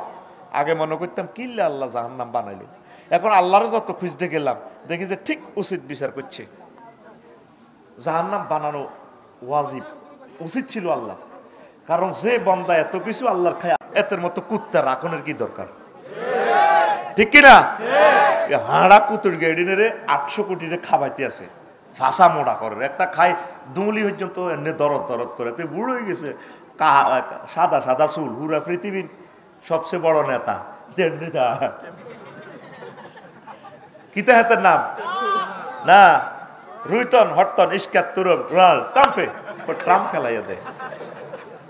আগে মনে করতাম কিল্লে আল্লাহ জাহান্নাম বানাইলো, এখন আল্লাহরও যত খুঁজতে গেলাম দেখি যে ঠিক উচিত বিচার করছে। জাহান্নাম বানানো ওয়াজিব, উচিত ছিল আল্লাহ, কারণ যে বন্দা এত কিছু আল্লাহর খায়, এতের মতো কুত্তা রাখনের কি দরকার? ঠিক কিনা? হাড়া কুতুর গেডিনে 800 কোটি খাবাইতে আছে, ফাঁসা মোড়া করে, একটা খাই দুমলি পর্যন্ত এমনি দরদ দরদ করে, তুই বুড়ো হয়ে গেছে, সাদা সাদা চুল, পুরা পৃথিবীর সবচেয়ে বড় নেতা। কিতা হাতের নাম না রুইতন হটতন ইস্কাত তুরব ট্রাম্পে ট্রাম্প খেলাইয়া দেয়।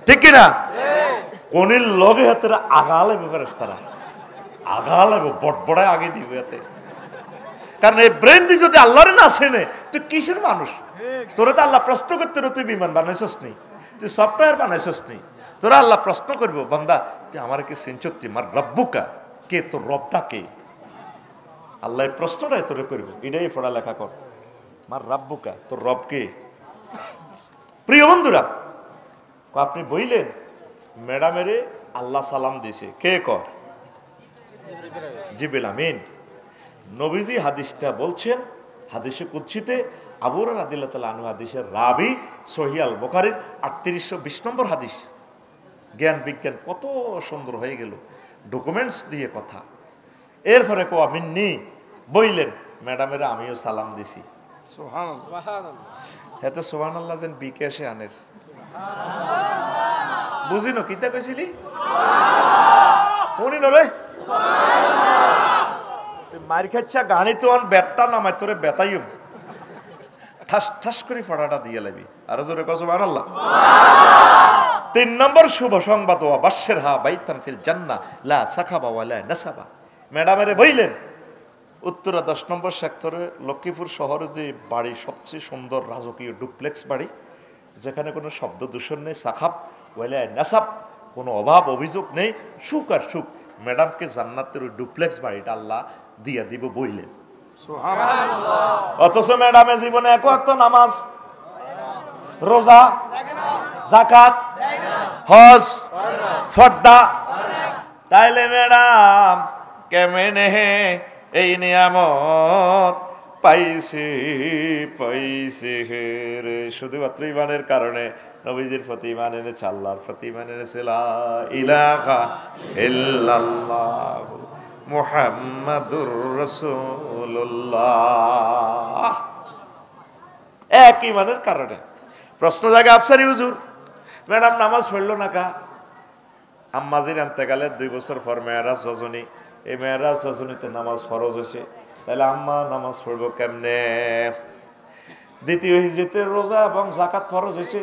ঠিক কিনা? কোনির লগে হাতের আগা লাগবে ফেরেশতারা, আগা লাগবে বটবড়ায় আগে দিবে এতে। কারণ এই ব্রেন দিয়ে যদি আল্লাহরে না চেনে তুই কিসের মানুষ? তোরা তো আল্লাহ প্রশ্ন করতে, তুই বিমান বানাইছস নি, তুই সফটওয়্যার বানাইছস নি, তোরা আল্লাহ প্রশ্ন করবো বান্দা যে আমার কে সিনচত্তি মার রব্বুকা, কে তোর রবটা কে? আল্লাহ প্রশ্নটাই তোরে করবো, এটাই পড়ালেখা কর, মার রাব্বুকা, তোর রব কে? প্রিয় বন্ধুরা, আপনি বইলেন ম্যাডামেরে আল্লাহ সালাম দিছে, কে কর? জিবরিল আমিন। নবীজি হাদিসটা বলছেন, হাদিসে কুদসিতে আবু হুরায়রা রাদিয়াল্লাহু তাআলা আনহু হাদিসের রাবি, সহিহ আল বুখারীর 3820 নম্বর হাদিস। জ্ঞান বিজ্ঞান কত সুন্দর হয়ে গেল, ডকুমেন্টস দিয়ে কথা। এরপরে কোয়া মিন্নি বইলেন ম্যাডামেরা আমিও সালাম দিছি। সুবহানাল্লাহ, এত সুবহানাল্লাহ যেন বিকেশে আনের বুঝিনো কিতা কইছিলি শুনি নরে মার খাচ্ছা গানি তো আন বেতটা নামাই তোরে বেতাইম ঠাস ঠাস করে ফড়াটা দিয়ে লাগবি। আরো জোরে কও সুবহানাল্লাহ। 3 নম্বর শুভ সংবাদ, ওয়া বাশশিরহা বাইতান ফিল জান্নাহ লা সাখাবা ওয়ালা নাসাবা। ম্যাডামেরে বইলেন উত্তরা 10 নম্বর সেক্টরে লক্ষ্মীপুর শহরে যে বাড়ি, সবচেয়ে সুন্দর রাজকীয় ডুপ্লেক্স বাড়ি, যেখানে কোনো শব্দ দূষণ নেই, সাখাব ওয়ালা নাসাব, কোনো অভাব অভিযোগ নেই, সুখ আর সুখ। ম্যাডামকে জান্নাতের ওই ডুপ্লেক্স বাড়িটা আল্লাহ দিয়া দিব বইলেন। অথচ ম্যাডামের জীবনে এক ওয়াক্ত নামাজ, রোজা, যাকাত, হজ, ফর্দা। তাইলে ম্যাডাম কেমনে এই নিয়ামত পাইছে পাইছে রে? শুধুমাত্র ইমানের কারণে, নবীজির প্রতি ইমান এনেছে, আল্লাহর প্রতি ইমান এনেছে, লা ইলাহা ইল্লাল্লাহু মুহাম্মাদুর রাসূলুল্লাহ। এক ইমানের কারণে। প্রশ্ন জাগে আফসারি হুজুর, ম্যাডাম নামাজ পড়লো না কা? আম্মাজির ইন্তেকালে 2 বছর পর মেরাজ রজনী, এই মেরাজ রজনীতে নামাজ ফরজ হয়েছে, তাহলে আম্মা নামাজ পড়বো কেমনে? দ্বিতীয় হিজরিতে রোজা এবং যাকাত ফরজ হয়েছে,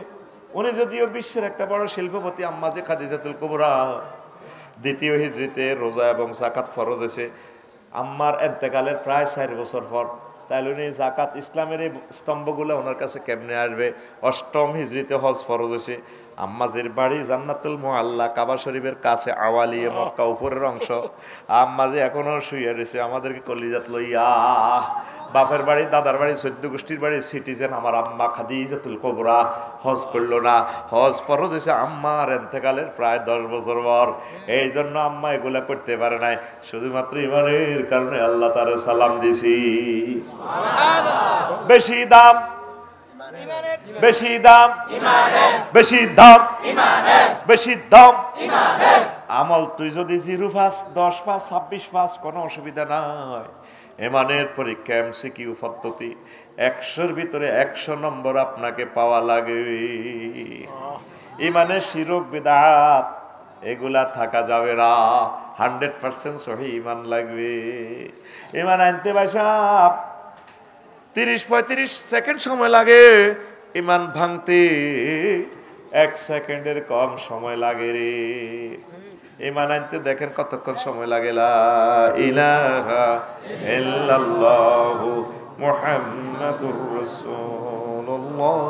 উনি যদিও বিশ্বের একটা বড় শিল্পপতি, আম্মা যে খাদিজাতুল কুবরা, দ্বিতীয় হিজরিতে রোজা এবং জাকাত ফরজ হয়েছে আম্মার এন্তেকালের প্রায় 4 বছর পর। তাহলে উনি জাকাত ইসলামের এই স্তম্ভগুলো ওনার কাছে কেমনে আসবে? অষ্টম হিজরিতে হজ ফরজ হয়েছে। আম্মাজির বাড়ি জান্নাতুল মুআল্লা, কাবা শরীফের কাছে, আওয়ালিয়ে মক্কা, উপরের অংশ। আম্মাজি এখনো শুয়ে রয়েছে আমাদেরকে কলিজাত লইয়া। বাপের বাড়ি, দাদার বাড়ি, 14 গোষ্ঠীর বাড়ি সিটিজেন আমার আম্মা খাদিজাতুল কুবরা হজ করলো না। হজ ফরজ হয়েছে আম্মার এন্তেকালের প্রায় 10 বছর পর। এই জন্য আম্মা এগুলা করতে পারে নাই, শুধুমাত্র ইমানের কারণে আল্লাহ তারে সালাম দিছি। বেশি দাম, বেশি দাম, বেশি দাম, বেশি দাম আমল। তুই যদি 0 পাস, 10 পাস, 26 পাস, কোনো অসুবিধা নাই। ইমানের পরীক্ষা এমসিকিউ পদ্ধতি, 100-র ভিতরে 100 নম্বর আপনাকে পাওয়া লাগে। ইমানের শিরক বিদআত এগুলা থাকা যাবে না, 100% সহি ইমান লাগবে। ইমান আনতে ভাইসা 30-35 সেকেন্ড সময় লাগে, ইমান ভাঙতে 1 সেকেন্ডের কম সময় লাগে রে। ইমান আনতে দেখেন কতক্ষণ সময় লাগে। লা ইলাহা ইল্লাল্লাহু মুহাম্মাদুর রাসূলুল্লাহ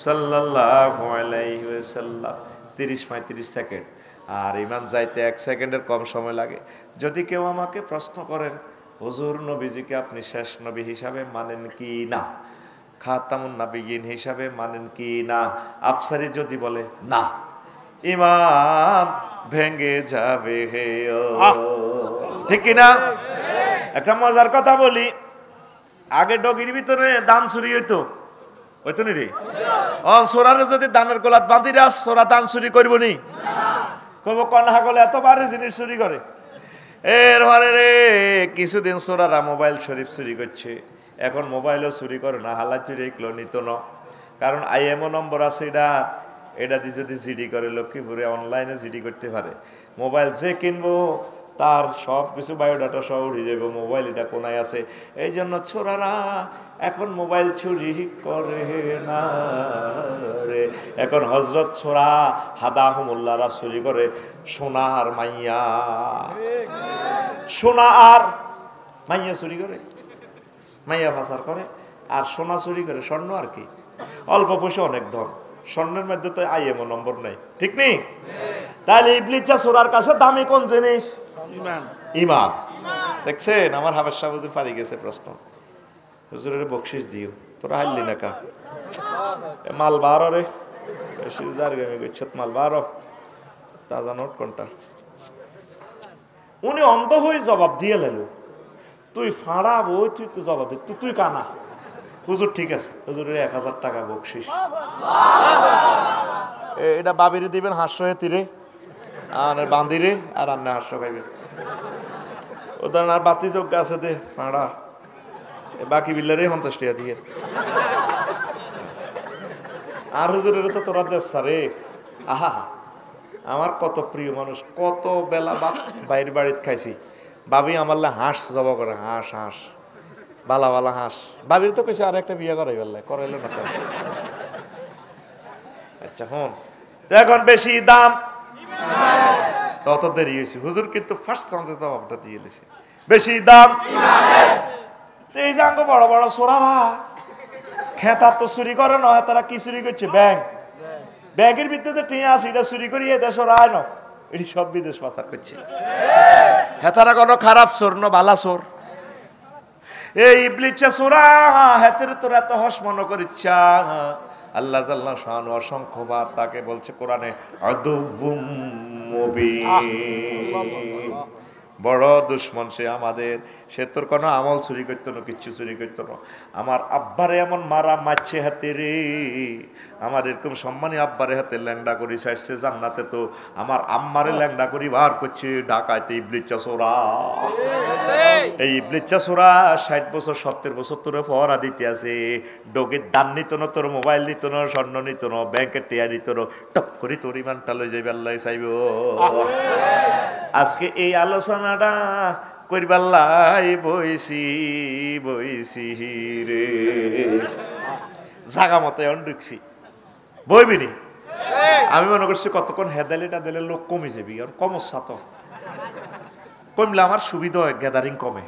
সাল্লাল্লাহু আলাইহি ওয়াসাল্লাম, 30-35 সেকেন্ড। আর ইমান যাইতে 1 সেকেন্ডের কম সময় লাগে। যদি কেউ আমাকে প্রশ্ন করেন, হুজুর নবীজিকে আপনি শেষ নবী হিসাবে মানেন কি না, খাতামুন নবিয়্যিন হিসাবে মানেন কি না, আফসারি যদি বলে না, ইমান ভেঙে যাবে হে। ঠিক কিনা? একটা মজার কথা বলি, আগে ডগির ভিতরে দান চুরি হইতো, হইতো নি রে? সোরারে যদি দানের গোলাত বাঁধি রাস, সোরা দান চুরি করবো নি? কব কনহা গলে এত বারে জিনিস চুরি করে। এরপরে রে কিছুদিন সোরারা মোবাইল শরীফ চুরি করছে। এখন মোবাইলও চুরি করে না, হালা চুরি এগুলো নিত না। কারণ IMO নম্বর আছে, এটা দিয়ে যদি জিডি করে লক্ষ্মীপুরে অনলাইনে জিডি করতে পারে। মোবাইল যে কিনবো তার সব কিছু বায়োডাটা সহ উঠে যাবে, মোবাইল এটা কোনায় আছে। এই জন্য ছোড়ারা এখন মোবাইল চুরি করে না রে। এখন হজরত ছোড়া হাদাহুমুল্লাহরা চুরি করে সোনার মাইয়া, সোনা আর মাইয়া চুরি করে, মাইয়া পাচার করে, আর সোনা চুরি করে, স্বর্ণ আর কি। অল্প পয়সা অনেক ধন, স্বর্ণের মধ্যে তো IMO নম্বর নাই, ঠিক নেই? তাহলে ইবলিসা সোরার কাছে দামি কোন জিনিস? ইমান। দেখছেন আমার হাবের সাহেব হুজুর পারি গেছে প্রশ্ন, হুজুরের বকশিস দিও, তোরা হারলি না কা মাল বারো রে, মাল বারো, তাজা নোট কোনটা? উনি অন্ধ হয়ে জবাব দিয়ে লেলো, তুই ফাঁড়া বই, তুই তো জবাব দি, তুই কানা। হুজুর ঠিক আছে, হুজুরের 1000 টাকা বকশিস। এটা বাবিরে দিবেন 500 তীরে, আর বান্দিরে, আর রান্না 500 খাইবেন। ওদের আর বাতি যোগ্য আছে দে ফাঁড়া, বাকি বিল্লারে 50 টাকা দিয়ে। আর হুজুরের তো তোরা দেশ রে। আহা, আমার কত প্রিয় মানুষ, কত বেলা বাইরে বাড়িতে খাইছি, বাবি আমারলা হাঁস জবা করে, হাঁস হাঁস বালা বালা হাঁস। বাবির তো কেছে আর একটা বিয়ে করাই বললে, করাইলো না। আচ্ছা হন, এখন বেশি দাম, তত দেরি হয়েছে। হুজুর কিন্তু ফার্স্ট চান্সে জবাবটা দিয়ে দিছে, বেশি দাম। এই যে বড় বড় সোরারা খেতার তো চুরি করে না, তারা কি চুরি করছে? ব্যাগের ভিতরে টিয়া আছে, এটা চুরি করিয়ে দেশ রায় না, এটি সব বিদেশ পাচার করছে। হেতারা কোনো খারাপ চোর না, বালা চোর। এই ইবলিসা সোরা হেতের তোর এত হস মনে করিচ্ছা, আল্লাহ জাল্লা শান অসংখ্যবার তাকে বলছে কোরআনে, আদুউম মুবিন, বড় দুশ্মন সে আমাদের। সে তোর কোনো আমল চুরি করতো না, কিচ্ছু চুরি করতো না। আমার আব্বারে এমন মারা মারছে হাতে রে, আমার এরকম সম্মানী আব্বারে হাতে ল্যাংডা করি ছাড়ছে জান্নাতে, তো আমার আম্মারে ল্যাংডা করি বার করছে ঢাকাইতে ইবলিসা সোরা। এই ইবলিসা সোরা 60 বছর 70 বছর তোর পহরা দিতে আছে। ডগের দান নিত না, তোর মোবাইল নিত না, স্বর্ণ নিত না, ব্যাংকের টিয়া নিত না, টপ করে তোর ইমানটা লই যাইবে আল্লাহ চাইব। আজকে এই আলোচনাটা করিবাল্লাই বইছি বইছি রে, জাগা মতো এখন ঢুকছি। বইবিনি আমি মনে করছি কতক্ষণ হেদালিটা দিলে লোক কমে যাবি আর কমসা তো কমলে আমার সুবিধা হয়, গ্যাদারিং কমে।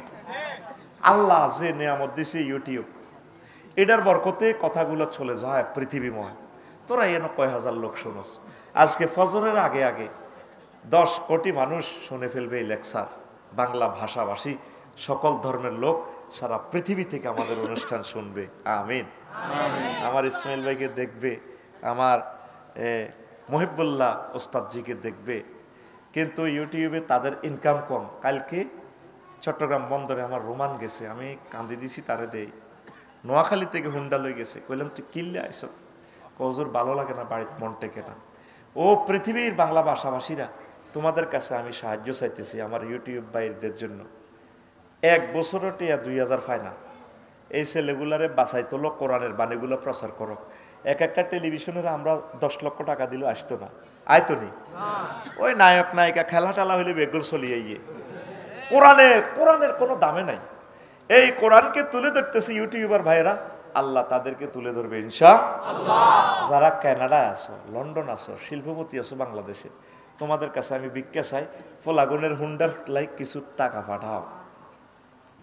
আল্লাহ যে নিয়ামত দিছে ইউটিউব, এটার বরকতে কথাগুলো চলে যায় পৃথিবীময়। তোরা এন কয় হাজার লোক শোনস, আজকে ফজরের আগে আগে 10 কোটি মানুষ শুনে ফেলবে এই লেকচার। বাংলা ভাষাভাষী সকল ধর্মের লোক সারা পৃথিবী থেকে আমাদের অনুষ্ঠান শুনবে। আমিন। আমার ইসমাইল ভাইকে দেখবে, আমার মহিবুল্লাহ ওস্তাদজিকে দেখবে, কিন্তু ইউটিউবে তাদের ইনকাম কম। কালকে চট্টগ্রাম বন্দরে আমার রোমান গেছে, আমি কান্দি দিছি তারে দেই, নোয়াখালী থেকে হুন্ডা লই গেছে। কইলাম তুই কিনলে আইস? কজোর ভালো লাগে না, বাড়িতে মন টেকে না। ও পৃথিবীর বাংলা ভাষাভাষীরা, তোমাদের কাছে আমি সাহায্য চাইতেছি আমার ইউটিউব ভাইদের জন্য। 1 বছরও টিয়া 2000 পায় না। এই ছেলেগুলারে বাছাই তোলো, কোরআনের বাণীগুলো প্রচার করো। একটা টেলিভিশনের আমরা 10 লক্ষ টাকা দিলেও আসতো না, আইতো নি। ওই নায়ক নায়িকা খেলা টেলা হইলে বেগুল চলিয়ে গিয়ে কোরআনের কোনো দামে নাই। এই কোরআনকে তুলে ধরতেছে ইউটিউবার ভাইরা, আল্লাহ তাদেরকে তুলে ধরবে ইনশাআল্লাহ। যারা কানাডায় আছো, লন্ডন আছো, শিল্পপতি আছো বাংলাদেশে, তোমাদের কাছে আমি ভিক্ষা চাই, ফলাগুনের হুন্ডার লাইক কিছু টাকা পাঠাও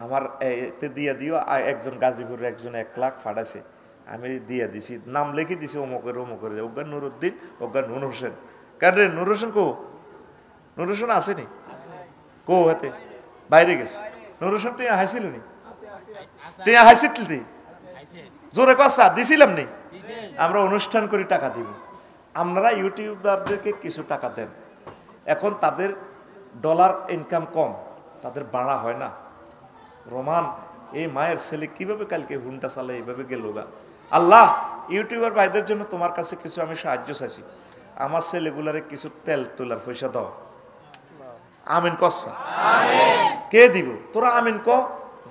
আমার এতে দিয়ে দিও। একজন গাজীপুরের একজন 1 লাখ পাঠাইছে, আমি দিয়ে দিছি, নাম লিখে দিছি অমুকের অমুকের, ওগা নুরুদ্দিন, ওগা নুর হোসেন। কেন রে নুর হোসেন কো? নুর হোসেন আসেনি কো? হাতে বাইরে গেছে। নুর হোসেন তুই হাসিল নি? তুই হাসিল জোরে কথা দিছিলাম নি? আমরা অনুষ্ঠান করি টাকা দিব, আপনারা ইউটিউবারদেরকে কিছু টাকা দেন। এখন তাদের ডলার ইনকাম কম, তাদের বাড়া হয় না। রোমান এই মায়ের ছেলে কিভাবে কালকে হুন্ডা চালে এইভাবে গেল গা। আল্লাহ ইউটিউবার ভাইদের জন্য তোমার কাছে কিছু আমি সাহায্য চাইছি, আমার ছেলেগুলারে কিছু তেল তোলার পয়সা দাও। আমিন কসা কে দিব? তোরা আমিন ক।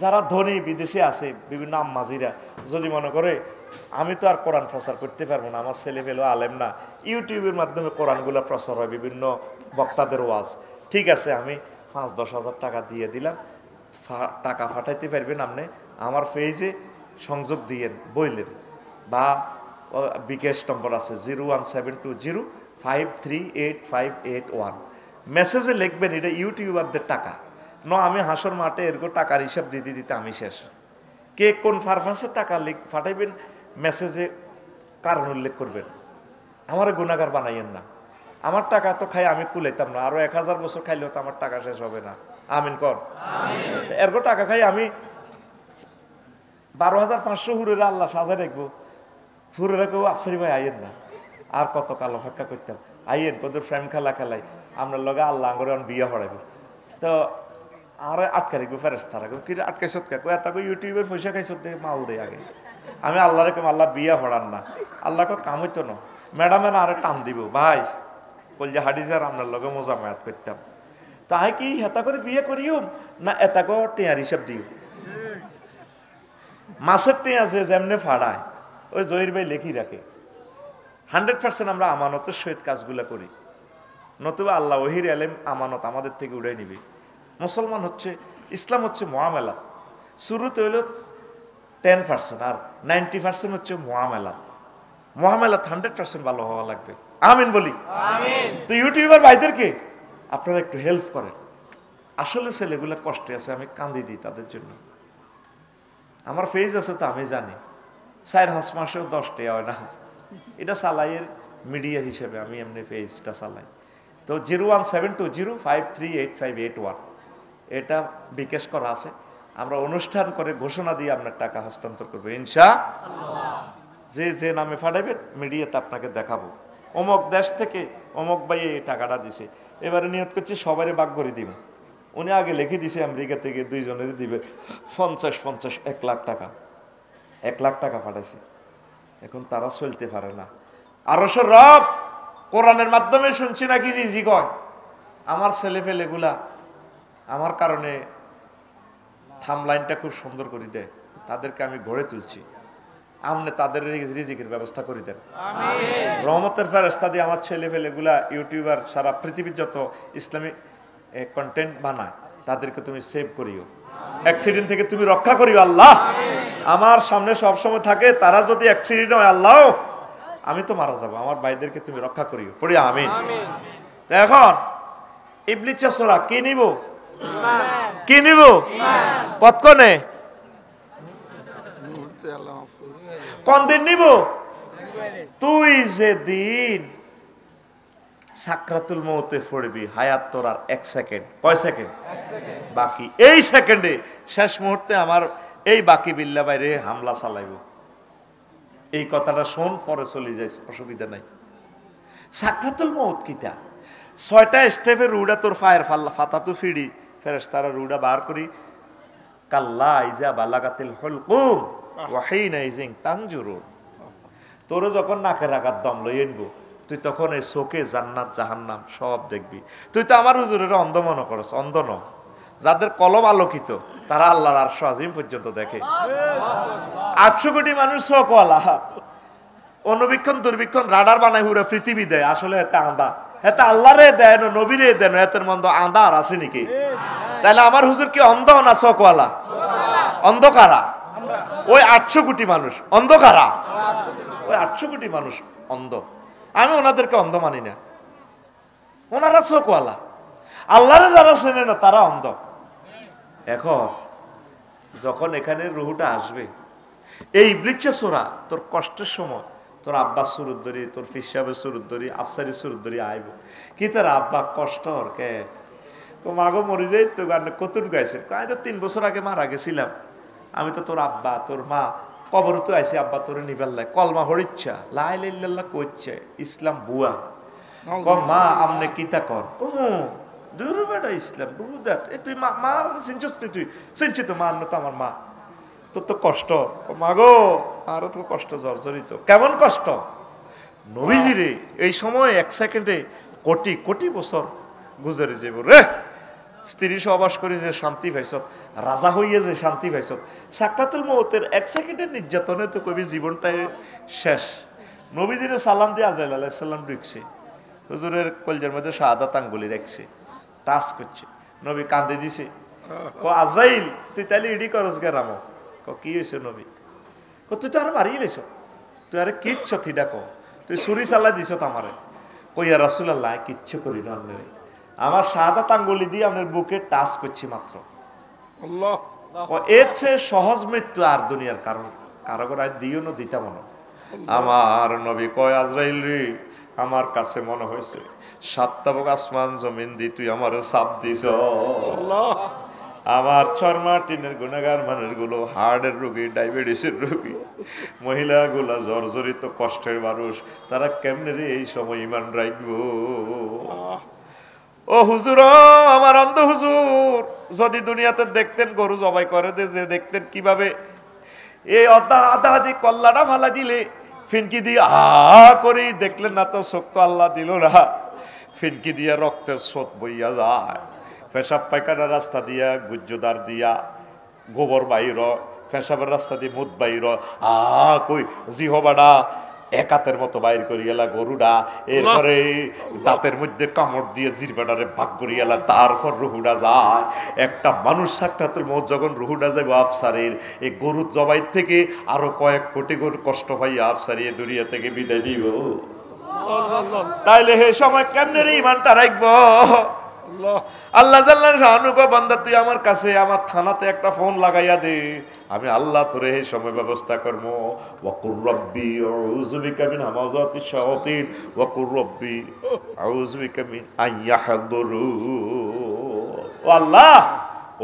যারা ধনী বিদেশে আছে বিভিন্ন আম্মাজিরা যদি মনে করে আমি তো আর কোরআন প্রচার করতে পারবো না, আমার ছেলে পেলেও আলেম না, ইউটিউবের মাধ্যমে কোরআনগুলো প্রচার হয়, বিভিন্ন বক্তাদের ওয়াজ, ঠিক আছে আমি 5-10 হাজার টাকা দিয়ে দিলাম, টাকা পাঠাইতে পারবেন আপনি, আমার পেজে সংযোগ দিয়েন বইলেন, বা বিকাশ নম্বর আছে 01720538581। মেসেজে লিখবেন এটা ইউটিউবারদের টাকা ন, আমি হাসর মাঠে এরকম টাকার হিসাব দিতে দিতে আমি শেষ। কে কোন পারপাসের টাকা পাঠাইবেন মেসেজে কারণ উল্লেখ করবেন। আমার গুনাহগার বানাইয়েন না। আমার টাকা তো খাই আমি কুলাইতাম না, আরো 1000 বছর খাইলেও তো আমার টাকা শেষ হবে না। আমিন কর। এরকম টাকা খাই আমি 12,500 হুরেরা আল্লাহ সাজা রাখবো, হুরেরা কেউ আফসারি ভাই আইয়েন না, আর কত কালো ফাঁকা করতাম, আইয়েন কত ফ্রেম খেলা খেলাই আমরা লগে আল্লাহ আঙ্গরে বিয়ে হরাইব। তো আর আটকা রাখবো ফেরেস্তা রাখবো, কি আটকাইছ এত ইউটিউবের পয়সা খাইছ মাল দে আগে। আমি আল্লাহ রেখে আল্লাহ বিয়ে হরান না, আল্লাহকে কাম হইতো না। ম্যাডামে না আরে টান দিব ভাই বল যে হাডিজার আপনার লগে মজা মায়াত করতাম, তাই কি হেতা করে বিয়ে করিও না এতাকে টেয়ার হিসাব দিও। মাছের টেয়া যে যেমনে ফাড়ায় ওই জহির ভাই লেখি রাখে। 100% আমরা আমানতের সহিত কাজগুলা করি, নতুবা আল্লাহ ওহির আলেম আমানত আমাদের থেকে উড়াই নিবে। মুসলমান হচ্ছে, ইসলাম হচ্ছে মুআমালা। শুরুতে হইল 10% আর 90% হচ্ছে মুআমালা। মুআমালা 100% ভালো হওয়া লাগবে। আমিন বলি। তো ইউটিউবার ভাইদেরকে আপনারা একটু হেল্প করেন। আসলে ছেলেগুলো কষ্টে আছে, আমি কান্দি দিই তাদের জন্য। আমার পেজ আছে তো আমি জানি 4-5 মাসেও 10 টাকা হয় না, এটা চালাইয়ের মিডিয়া হিসেবে আমি এমনি পেজটা চালাই। তো 01720538581 এটা বিকাশ করা আছে। আমরা অনুষ্ঠান করে ঘোষণা দিয়ে আপনার টাকা হস্তান্তর করবো ইনশাআল্লাহ। যে যে নামে পাঠাবেন মিডিয়াতে আপনাকে দেখাবো, অমুক দেশ থেকে অমুক ভাই এই টাকাটা দিছে, এবারে নিয়ত করছি সবারই ভাগ করে দিব। উনি আগে লিখে দিছে আমেরিকা থেকে 2 জনের দিবে 50 1 লাখ টাকা, 1 লাখ টাকা পাঠাইছে। এখন তারা চলতে পারে না। আরো রব কোরআনের মাধ্যমে শুনছি নাকি রিজিক হয়। আমার ছেলে ফেলেগুলা আমার কারণে থামলাইনটা খুব সুন্দর করে দেয়, তাদেরকে আমি গড়ে তুলছি। আপনি তাদের রিজিকের ব্যবস্থা করে দেন রহমতের ফেরেশতা দিয়ে। আমার ছেলে ফেলেগুলা ইউটিউবার সারা পৃথিবীর যত ইসলামিক কন্টেন্ট বানায় তাদেরকে তুমি সেভ করিও, অ্যাক্সিডেন্ট থেকে তুমি রক্ষা করিও আল্লাহ। আমার সামনে সবসময় থাকে, তারা যদি অ্যাক্সিডেন্ট হয় আল্লাহ আমি তো মারা যাব, আমার ভাইদেরকে তুমি রক্ষা করিও, পড়ি আমিন। এখন ইবলিস সোরা কি নিব, কি নিব, কতক্ষণে, কোন দিন নিব? তুই যে দিন সাকরাতুল মউতে পড়বি, হায়াত তোর আর 1 সেকেন্ড, কয় সেকেন্ড বাকি, এই সেকেন্ডে শেষ মুহূর্তে আমার এই বাকি বিল্লা বাইরে হামলা চালাইব, এই কথাটা শোন, পরে চলে যাইস, অসুবিধা নাই। সাকরাতুল মউত কিটা? 6টা স্টেপের রুডা তোর ফায়ের ফাতা তো ফিড়ি ফেরেশতারা রুডা বার করি, কাল্লা ইজা বালাগাতিল হুলকুম ওয়া হিনা ইজিন তানজুরুন। তোর যখন নাকের আঘাত দম লই আনবো, তুই তখন এই চোখে জান্নাত জাহান্নাম সব দেখবি। তুই তো আমার হুজুরের অন্ধ মনে করস, অন্ধ ন, যাদের কলম আলোকিত তারা আল্লাহর আরশ আজিম পর্যন্ত দেখে। 800 কোটি মানুষ চোখওয়ালা, অনুবীক্ষণ দুর্বীক্ষণ রাডার বানায় হুরা পৃথিবী দেয়, আসলে এতে আঁদা, এতে আল্লাহরে দেয় না নবীরে দেন, এতের মন্দ আঁদা আর আছে নাকি? তাহলে আমার হুজুর কি অন্ধ না চোখওয়ালা? অন্ধকারা ওই 800 কোটি মানুষ, অন্ধকারা ওই 800 কোটি মানুষ অন্ধ। আমি ওনাদেরকে অন্ধ মানি না, ওনারা চোখওয়ালা, আল্লাহরে যারা চেনে না তারা অন্ধ। এখন যখন এখানে রুহুটা আসবে, এই ইবলিস সোরা তোর কষ্টের সময় তোর আব্বা সুরুদ ধরি, তোর ফিসাবের সুরুদ ধরি, আফসারি সুরুদ ধরি আইব, কি তোর আব্বা কষ্ট কে মাগো মরি যাই তো গান কতুন গাইছে, আমি তো 3 বছর আগে মারা গেছিলাম, আমি তো তোর আব্বা তোর মা কবর তো আইসি, আব্বা তোর নিবেল্লাই কলমা হরিচ্ছা লাই লাইল্লাহ কইছে ইসলাম বুয়া, ক মা আমনে কিতা কর, দূর বেটা ইসলাম বুদাত, এ তুই মা চিনছিস, তুই চিনছি তো মা, তো আমার মা, তোর তো কষ্ট, মাগো আরো তো কষ্ট জর্জরিত, কেমন কষ্ট নবীজিরে এই সময় 1 সেকেন্ডে কোটি কোটি বছর গুজরে যাব রে, স্ত্রী সহবাস করে যে শান্তি পাইছ, রাজা হইয়ে যে শান্তি পাইছ, সাকরাতুল মউতের 1 সেকেন্ডের নির্যাতনে তো কবি জীবনটাই শেষ। নবীজিরে সালাম দিয়ে আজরাইল আলাইহিস সালাম ঢুকছে, হুজুরের কলজের মধ্যে শাহাদাত আঙ্গুলি রাখছে, টাচ করছে, নবী কান্দে দিছে, ও আজরাইল তুই তাইলে ইডি করস গে রামো, কি হয়েছে নবী, তুই তো আরো মারিয়ে লেছ, তুই আরে কিচ্ছ থি ডাকো, তুই ছুরি চালাই দিছ আমারে, কইয়া রাসূলুল্লাহ কিচ্ছু করি না, আমার শাহাদাত আঙ্গুলি দিয়ে আপনার বুকে টাচ করছি মাত্র, আল্লাহ এর চেয়ে সহজ মৃত্যু আর দুনিয়ার কারো আর দিও না দিতাম না। আমার নবী কয় আজরাইল রে, আমার কাছে মনে হয়েছে 7টা আসমান জমিন দি তুই আমার চাপ দিছ, আমার চরমাটিনের গুনাহগার মানুষগুলো, হার্টের রোগী, ডায়াবেটিসের রোগী, মহিলাগুলা জর্জরিত কষ্টের মানুষ, তারা কেমনে রে এই সময় ঈমান রাখবো? ও হুজুর, আমার অন্ধ হুজুর যদি দুনিয়াতে দেখতেন গরু জবাই করে যে দেখতেন কিভাবে এই আধা আধি কল্লাটা ফালা দিলে ফিনকি দিয়ে করি, দেখলেন না তো চোখ তো আল্লাহ দিল না, ফিনকি দিয়া রক্তের স্রোত বইয়া যায়, পেশাব পায়খানার রাস্তা দিয়া, গুজ্জদার দিয়া গোবর বাইর, পেশাবের রাস্তা দিয়ে মুদ বাইর, কই জিহবাডা একাতের মতো বাইর করি গেলা গরুডা, এরপরে দাঁতের মধ্যে কামড় দিয়ে জিরবাডারে ভাগ করি গেলা, তারপর রুহুডা যায়। একটা মানুষ সাকরাতুল মউত যখন রুহুডা যাবে আফসারের, এই গরুর জবাই থেকে আরো কয়েক কোটি গরু কষ্ট পাই আফসারি এই দুনিয়া থেকে বিদায় দিব, তাইলে হে সময় কেমনে রে ইমানটা রাখবো? আল্লাহ জাল্লাহ শাহানু কো বান্দা তুই আমার কাছে আমার থানাতে একটা ফোন লাগাইয়া দে, আমি আল্লাহ তোরে এই সময় ব্যবস্থা করব। ওয়াকুর রব্বি আউযু বিকা মিন হামাযাতিশ শায়াতিন ওয়াকুর রব্বি আউযু বিকা মিন আন ইয়াহদুরুন। ও আল্লাহ,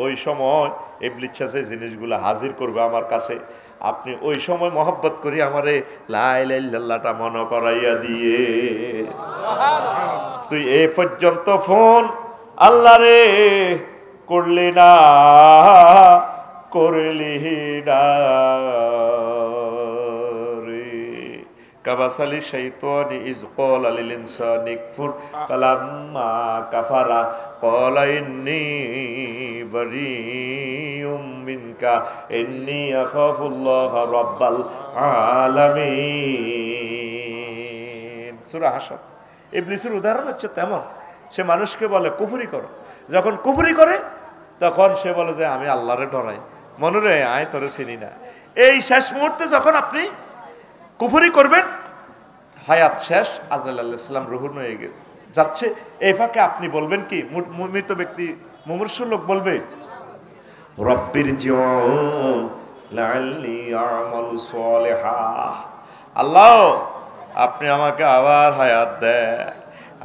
ওই সময় ইবলিস যে জিনিসগুলো হাজির করবে আমার কাছে, আপনি ওই সময় মহব্বত করি আমারে লা ইলাহা ইল্লাল্লাহটা মনে করাইয়া দিয়ে। তুই এই পর্যন্ত ফোন আল্লাহ রে করলি না, করলি না রে। কাবাসালি শাইতানি ইজ ক্বালা লিল ইনসানি কুফর ফালাম্মা কাফারা ক্বালা ইন্নী বারিউম মিনকা ইন্নী আখাফুল্লাহ রাব্বাল আলামিন। সূরা হাশর। ইবলিসের উদাহরণ হচ্ছে তেমন, সে মানুষকে বলে কুফরি করো, যখন কুফরি করে তখন সে বলে যে আমি আল্লাহরে ডরাই, মনুরে আয় তোরে চিনি না। এই শেষ মুহূর্তে যখন আপনি কুফরি করবেন, হায়াত শেষ, আজরাইল আলাইহিস সালাম রূহ নিয়ে যাচ্ছে। এই ফাঁকে আপনি বলবেন কি, মৃত ব্যক্তি মুমূর্ষু লোক বলবে রব্বির জিউন লাআল্লি আ'মালু সালিহা, আল্লাহ আপনি আমাকে আবার হায়াত দেন,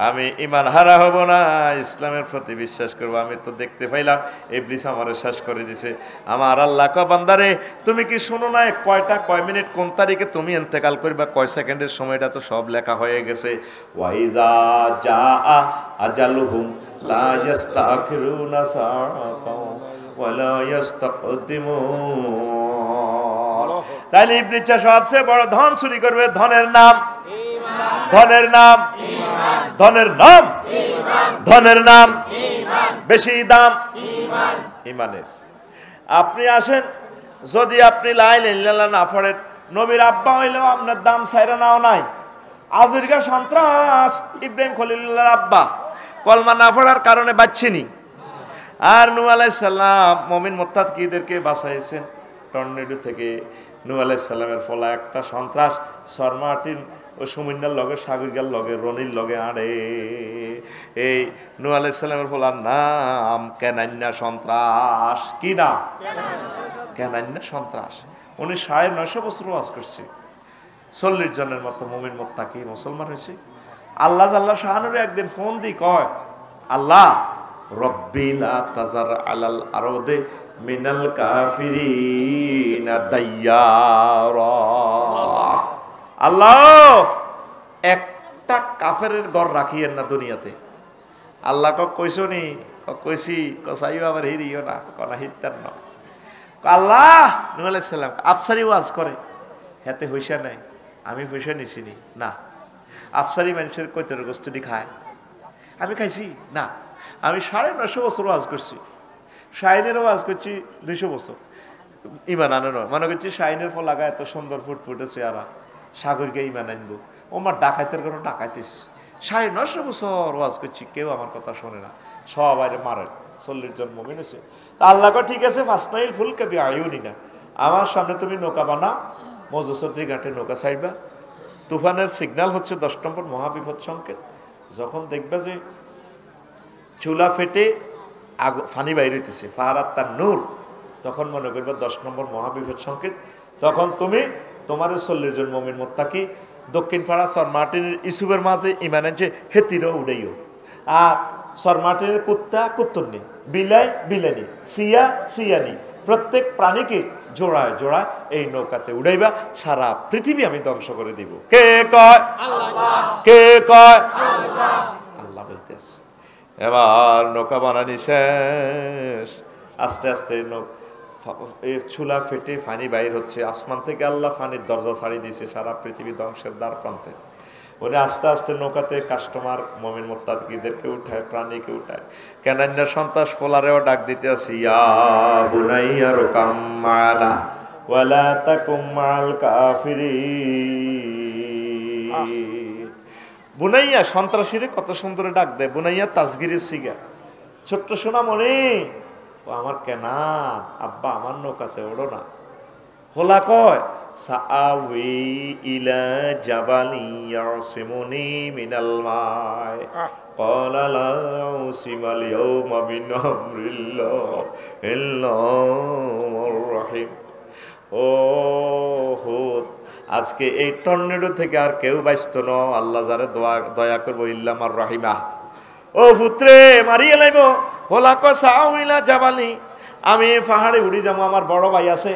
আমি ঈমান হারা হব না, ইসলামের প্রতি বিশ্বাস করব। আমি তো দেখতে পাইলাম ইবলিস আমারে শেষ করে দিছে। আমার আল্লাহ কয় বান্দারে তুমি কি শুনো না কয়টা কয় মিনিট কোন তারিখে তুমি ইন্তেকাল করবা, কয় সেকেন্ডের সময়টা তো সব লেখা হয়ে গেছে। ওয়াইজা জাআ আজালুহুম লা ইস্তাখিরুনা সাআতাও ওয়া লা ইস্তাকদিমুন। তাহলে ইবলিস সবচেয়ে বড় ধন চুরি করবে, ধনের নাম ঈমান, ধনের নাম ঈমান, ধনের নাম ঈমান, ধনের নাম ঈমান, বেশি দাম ঈমান, ঈমানের। আপনি আসেন, যদি আপনি লা ইলাহা ইল্লাল্লাহ না পড়েন, নবীর আব্বা হইলেও আপনার দাম ছাইরা নাও নাই। আজরিকা সন্ত্রাস ইব্রাহিম খলিলুল্লাহর আব্বা কলমা না পড়ার কারণে বাঁচছেনি। আর নূহ আলাইহিস সালাম মুমিন মুত্তাকিদেরকে বাঁচাইছেন টর্নেডো থেকে। নূহ আলাইহিস সালামের ফলা একটা সন্ত্রাস সরমাটিন ও সুমিন্নার লগে সাগরিকার লগে রনির লগে আড়ে। এই নূহ আলাইহিস সালামের ফলার নাম কেনান্না সন্ত্রাস। কি নাম? কেনান্না সন্ত্রাস। উনি 950 বছর ওয়াজ করছে, 40 জনের মতো মুমিন মুত্তাকি মুসলমান হয়েছে। আল্লাহ জাল্লা শাহানুরে একদিন ফোন দি কয়, আল্লাহ রব্বি লা তাজার আলাল আরদে মিনাল কাফিরিনা দাইয়ারা, আল্লাহ একটা কাফেরের ঘর রাখিয়েন না দুনিয়াতে। আল্লাহ কইছো নি? কইছি। কসাইও আবার হিরিও না, কনা হিতার না। আল্লাহ নূহ আলাইহিস সালাম আফসারি ওয়াজ করে, হেতে হইসা নাই, আমি পয়সা নিছিনি না। আফসারি মানুষের কৈতের গোস্তুটি খায়, আমি খাইছি না। আমি 950 বছর ওয়াজ করছি, শাইনের ওয়াজ করছি 200 বছর। ইমান আনে নয়, মনে করছি শাইনের ফল লাগা এত সুন্দর ফুটফুটে চেহারা, সাগরকে ইমান আনবো। ও আমার ডাকাইতের কোনো ডাকাইতিস। 950 বছর ওয়াজ করছি, কেউ আমার কথা শোনে না, সবাই মারেন। 40 জন মুমিন আছে। তা আল্লাহ কয় ঠিক আছে, ফাসনাইল ফুলকা বিআয়ুনিনা, আমার সামনে তুমি নৌকা বানাও, মজুসদ্দি ঘাটে নৌকা ছাড়বা। তুফানের সিগন্যাল হচ্ছে 10 নম্বর মহাবিপদ সংকেত। যখন দেখবা যে চুলা ফেটে ফানি বাইর হইতেছে, ফাহারাত তার নূর, তখন মনে করবা 10 নম্বর মহাবিপদ সংকেত। তখন তুমি তোমার 40 জন মুমিন মুত্তাকি দক্ষিণ পাড়া সর মার্টিনের ইসুবের মাঝে ইমানের যে হেতিরও উড়াইও। আর সর মার্টিনের কুত্তা কুত্তরনি, বিলাই বিলানি, সিয়া সিয়ানি, প্রত্যেক প্রাণীকে জোড়ায় জোড়ায় এই নৌকাতে উড়াইবা, সারা পৃথিবী আমি ধ্বংস করে দিব। কে কয়? আল্লাহ। কে কয়? আল্লাহ। আল্লাহ বলতেছে। এবার নৌকা বানানি শেষ, আস্তে আস্তে চুলা ফেটে ফানি বাইর হচ্ছে। আসমান থেকে আল্লাহ ফানির দরজা ছাড়িয়ে দিয়েছে, সারা পৃথিবী ধ্বংসের দ্বার প্রান্তে। উনি আস্তে আস্তে নৌকাতে কাস্টমার মুমিন মুত্তাকিদেরকে উঠায়, প্রাণীকে উঠায়। কেনান্না সন্ত্রাস ফোলারেও ডাক দিতে আছে, ইয়া বুনাইয়া রুকাম মা'ানা ওয়ালা তাকুম মা'আল কাফিরিন। বুনাইয়া সন্ত্রাসীরে কত সুন্দর ডাক দেয়, বুনাইয়া তাসগিরের সিগা, ছোট্ট সোনামণি, ও আমার কেনা আব্বা, আমার নৌকাতে ওড়ো না। হোলা কয় সাআউই ইলা জাবালি ইয়াসিমুনি মিনাল মাই ক্বালা লা উসিমাল ইয়াউমা মিন আমরিল্লাহ ইল্লাহুর রাহিম। ও হুদ, আজকে এই টর্নেডো থেকে আর কেউ বাঁচত না, আল্লাহ যারে দয়া করবো ইল্লামার রাহিমা। ও পুত্রে মারিয়ে লাইব। হোলা কয় সাআউই ইলা জাবালি, আমি পাহাড়ে উড়ি যাবো, আমার বড় ভাই আছে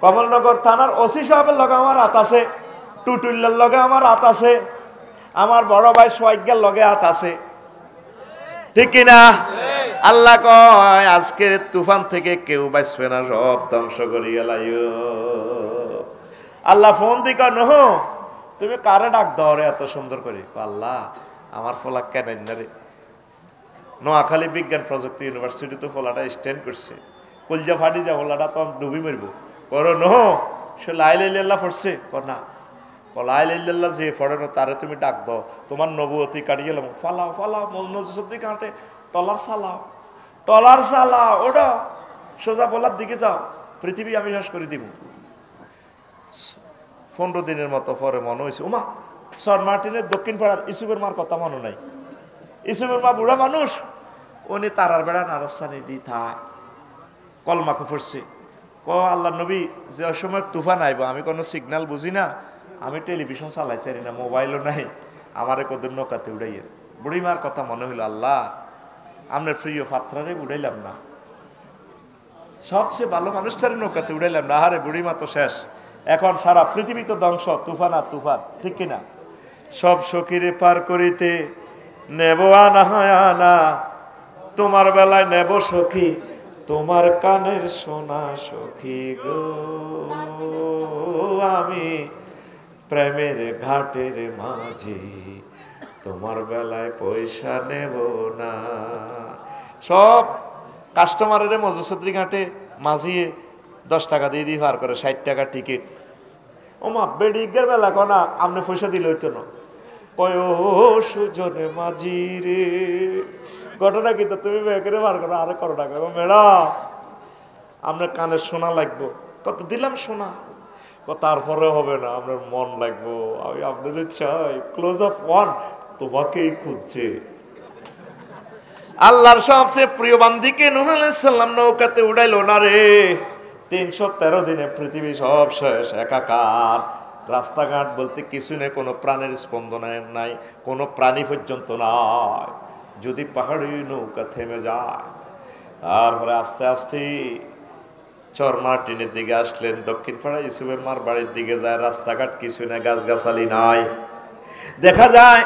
কমলনগর থানার ওসি সাহেবের লগে আমার হাত আছে, টুটুল্লার লগে আমার হাত আছে, আমার বড় ভাই সোয়াইজ্ঞার লগে হাত আছে, ঠিক কিনা? আল্লাহ কয় আজকের তুফান থেকে কেউ বাঁচবে না, সব ধ্বংস করিয়া লাইও। আল্লাহ ফোন দি কয় নূহ, তুমি কারে ডাক দাও রে এত সুন্দর করে? আল্লাহ আমার ফলা কেন না রে। নোয়াখালী বিজ্ঞান প্রযুক্তি ইউনিভার্সিটি তো ফলাটা স্ট্যান্ড করছে, কলজা ফাটি যা ফলাটা তো ডুবি মরব। করো নূহ, সে লা ইলাহা ইল্লাল্লাহ পড়ছে? না, লা ইলাহা ইল্লাল্লাহ যে পড়ে না তারে তুমি ডাক দাও, তোমার নবুয়তি কাটিয়ে গেলাম। ফালাও ফালাও মজুসদ্দি কাঁটে, টলার চালাও, টলার চালাও, ওটা সোজা বলার দিকে যাও, পৃথিবী আমি শেষ করে দিব। 15 দিনের মতো পরে মনে হয়েছে, ওমা সর মার্টিনের দক্ষিণ পাড়ার ইসুফের মার কথা মনে নাই। ইসুফের মা বুড়া মানুষ, উনি তারার বেড়া নারস্থানি দি থাক কলমাকে পড়ছে। আল্লাহ নবী যে সময় তুফান আইব, আমি কোনো সিগন্যাল বুঝি না, আমি টেলিভিশন চালাইতে পারি না, মোবাইলও নাই, আমারে কদের নৌকাতে উড়াইয়ে। বুড়িমার কথা মনে হইল, আল্লাহ আমরা প্রিয় পাত্রারে উড়াইলাম না, সবচেয়ে ভালো মানুষটারে নৌকাতে উড়াইলাম না। আরে বুড়িমা তো শেষ, এখন সারা পৃথিবী তো ধ্বংস, তুফান আর তুফান, ঠিক কিনা? সব সখীরে পার করিতে নেব আনা আনা, তোমার বেলায় নেব সখী তোমার কানের সোনা সখী গো, আমি প্রেমের ঘাটের মাঝি তোমার বেলায় পয়সা নেব না। সব কাস্টমারের মজুসদ্রি ঘাটে মাঝিয়ে 10 টাকা দিয়ে দিয়ে পার করে, 60 টাকা টিকিট। ওমা বেডিকের বেলা কনা আপনি পয়সা দিলে হইতো না, কয় ও সুজনে মাঝি রে, ঘটনা কিন্তু তুমি বেকেরে পার করো, আরে করো টাকা ম্যাডাম আপনার কানে শোনা লাগবো, কত দিলাম শোনা, তারপরে হবে না, আপনার মন লাগবো, আমি আপনাদের চাই ক্লোজ আপ ওয়ান তোমাকেই খুঁজছে। আল্লাহর সবচেয়ে প্রিয় বান্দিকে নূহ আলাইহিস সালাম নৌকাতে উড়াইলো না রে, 313 দিনে পৃথিবী সব শেষ, একাকার। রাস্তাঘাট বলতে কিছু নেই, কোনো প্রাণের স্পন্দন নাই, কোনো প্রাণী পর্যন্ত নাই। যদি পাহাড়ি নৌকা থেমে যায়, তারপরে আস্তে আস্তে চরমার্টিনের দিকে আসলেন, দক্ষিণ পাড়া ইউসুফের মার বাড়ির দিকে যায়। রাস্তাঘাট কিছু নেই, গাছগাছালি নাই, দেখা যায়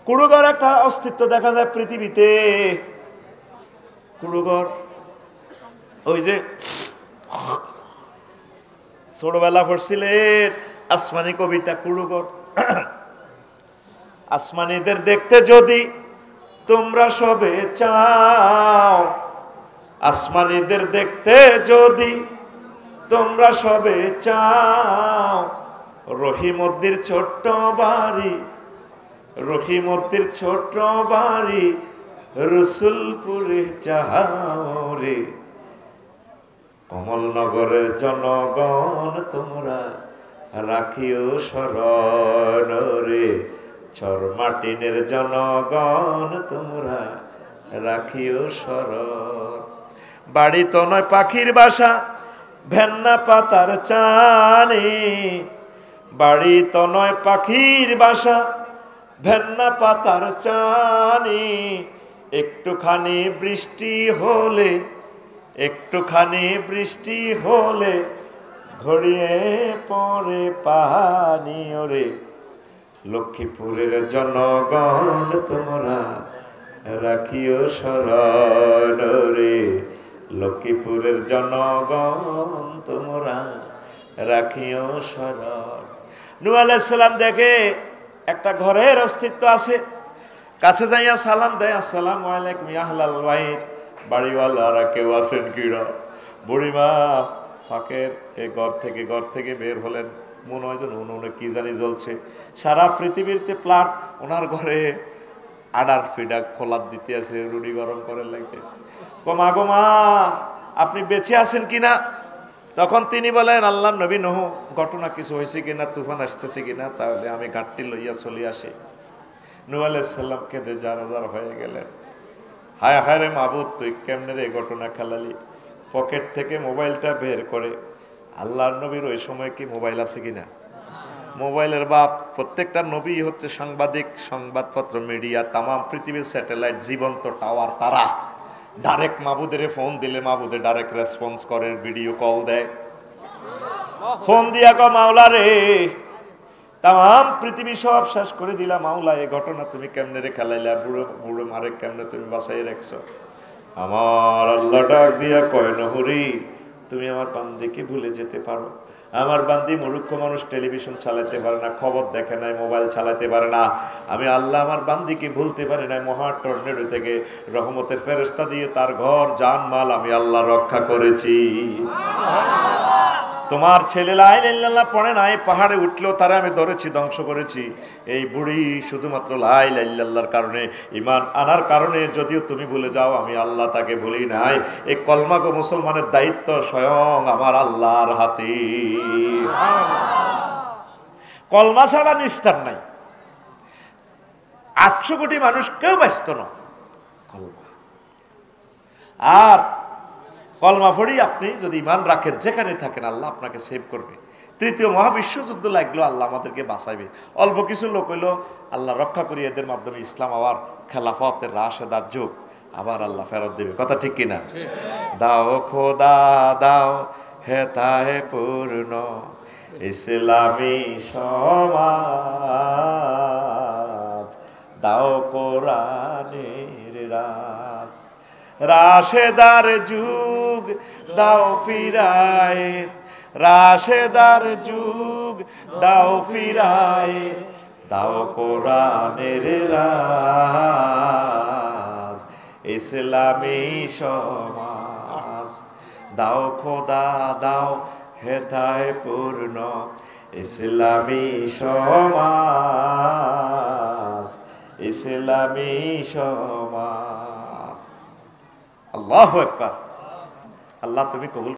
কুড়ুঘর একটা অস্তিত্ব দেখা যায় পৃথিবীতে। কুড়ুঘর ওই যে ছোটবেলা পড়ছিলেন আসমানি কবিতা, কুড়ুঘর। আসমানিদের দেখতে যদি তোমরা সবে চাও, আসমানিদের দেখতে যদি তোমরা সবে চাও, রহিমদ্দির ছোট্ট বাড়ি, রহিমদ্দির ছোট্ট বাড়ি রসুলপুরে যাও রে, কমলনগরের জনগণ তোমরা রাখিও শরণ রে, চরমাটিনের জনগণ তোমরা রাখিও শরণ। বাড়ি তো নয় পাখির বাসা, ভেন্না পাতার চানি, বাড়ি তো নয় পাখির বাসা, ভেন্না পাতার চানি, একটুখানি বৃষ্টি হলে, একটুখানি বৃষ্টি হলে ঘড়িয়ে পড়ে পানি ওরে, লক্ষ্মীপুরের জনগণ তোমরা রাখিও শরণ রে, লক্ষ্মীপুরের জনগণ তোমরা রাখিও শরণ। নূহ আলাইহিস সালাম দেখে একটা ঘরের অস্তিত্ব আছে, কাছে যাইয়া সালাম দেয়, আসসালামু আলাইকুম ইয়া আহলাল বাইত, বাড়িওয়ালারা কেউ আছেন কিনা? বুড়িমা ফাঁকের এই ঘর থেকে বের হলেন, মনে হয় যেন উনুনে কি জানি জ্বলছে, সারা পৃথিবীতে প্লাট, ওনার ঘরে আডার ফিডা খোলার দিতে আছে, রুটি গরম করে লাগছে। মা গো মা, আপনি বেঁচে আছেন কিনা? তখন তিনি বলেন, আল্লাহ নবী নূহ, ঘটনা কিছু হয়েছে কিনা, তুফান আসতেছে কিনা, তাহলে আমি ঘাটটি লইয়া চলে আসি। নূহ আলাইহিস সালাম কেঁদে জারজার হয়ে গেলেন, হায় হায় রে মাবুদ, তুই কেমনে রে ঘটনা খেলালি। পকেট থেকে মোবাইলটা বের করে, আল্লাহর নবীর ওই সময় কি মোবাইল আছে কিনা? মোবাইলের বাপ, প্রত্যেকটা নবী হচ্ছে সাংবাদিক, সংবাদপত্র, মিডিয়া, তামাম পৃথিবীর স্যাটেলাইট, জীবন্ত টাওয়ার, তারা ডাইরেক্ট মাবুদের ফোন দিলে মাবুদে ডাইরেক্ট রেসপন্স করে, ভিডিও কল দেয়, ফোন দিয়া কো মাওলা রে, তাম পৃথিবী সব শেষ করে দিলা মাওলা, এই ঘটনা তুমি কেমনে রে খেলাইলা, বুড়ো বুড়ো মারে কেমনে তুমি বাঁচাই রাখছো। আমার আল্লাহ ডাক দিয়া কয়, নহরি তুমি আমার বান্দিকে ভুলে যেতে পারো, আমার বান্দি মূর্খ মানুষ, টেলিভিশন চালাতে পারে না, খবর দেখে নাই, মোবাইল চালাতে পারে না, আমি আল্লাহ আমার বান্দিকে ভুলতে পারি না। মহা টর্নেডো থেকে রহমতের ফেরেশতা দিয়ে তার ঘর জানমাল আমি আল্লাহ রক্ষা করেছি। তোমার ছেলে লা ইলাহা ইল্লাল্লাহ পড়ে নাই, পাহাড়ে উঠলেও তারা আমি ধরেছি, ধ্বংস করেছি। এই বুড়ি শুধুমাত্র লা ইলাহা ইল্লাল্লাহর কারণে, ঈমান আনার কারণে, যদিও তুমি ভুলে যাও, আমি আল্লাহ তাকে ভুলি নাই। এই কলমাগো মুসলমানের দায়িত্ব স্বয়ং আমার আল্লাহর হাতে। কলমা ছাড়া নিস্তার নাই। 800 কোটি মানুষ কেউ ব্যস্ত না কলমা। আর কলমা পড়ি আপনি যদি ইমান রাখেন, যেখানে থাকেন আল্লাহ আপনাকে সেভ করবে। তৃতীয় মহাবিশ্বযুদ্ধ লাগলো, আল্লাহ আমাদেরকে বাঁচাইবে। অল্প কিছু লোক হইলো আল্লাহ রক্ষা করি, এদের মাধ্যমে ইসলাম আবার খেলাফতের রাশেদার যুগ আবার আল্লাহ ফেরত দেবে। কথা ঠিক কিনা? দাও খোদা দাও হেতাহে পূর্ণ ইসলামী সমাজ, দাও কোরআনের রাজ, রাশেদার যুগ দাও ফিরায়, রাশেদার যুগ দাও ফিরায়, দাও কোরআনের রাজ, ইসলামী সমাজ, দাও খোদা দাও হেদায়ে পূর্ণ ইসলামী সমাজ, ইসলামী সমাজ। আল্লাহু আকবার। আল্লাহ তুমি কবুল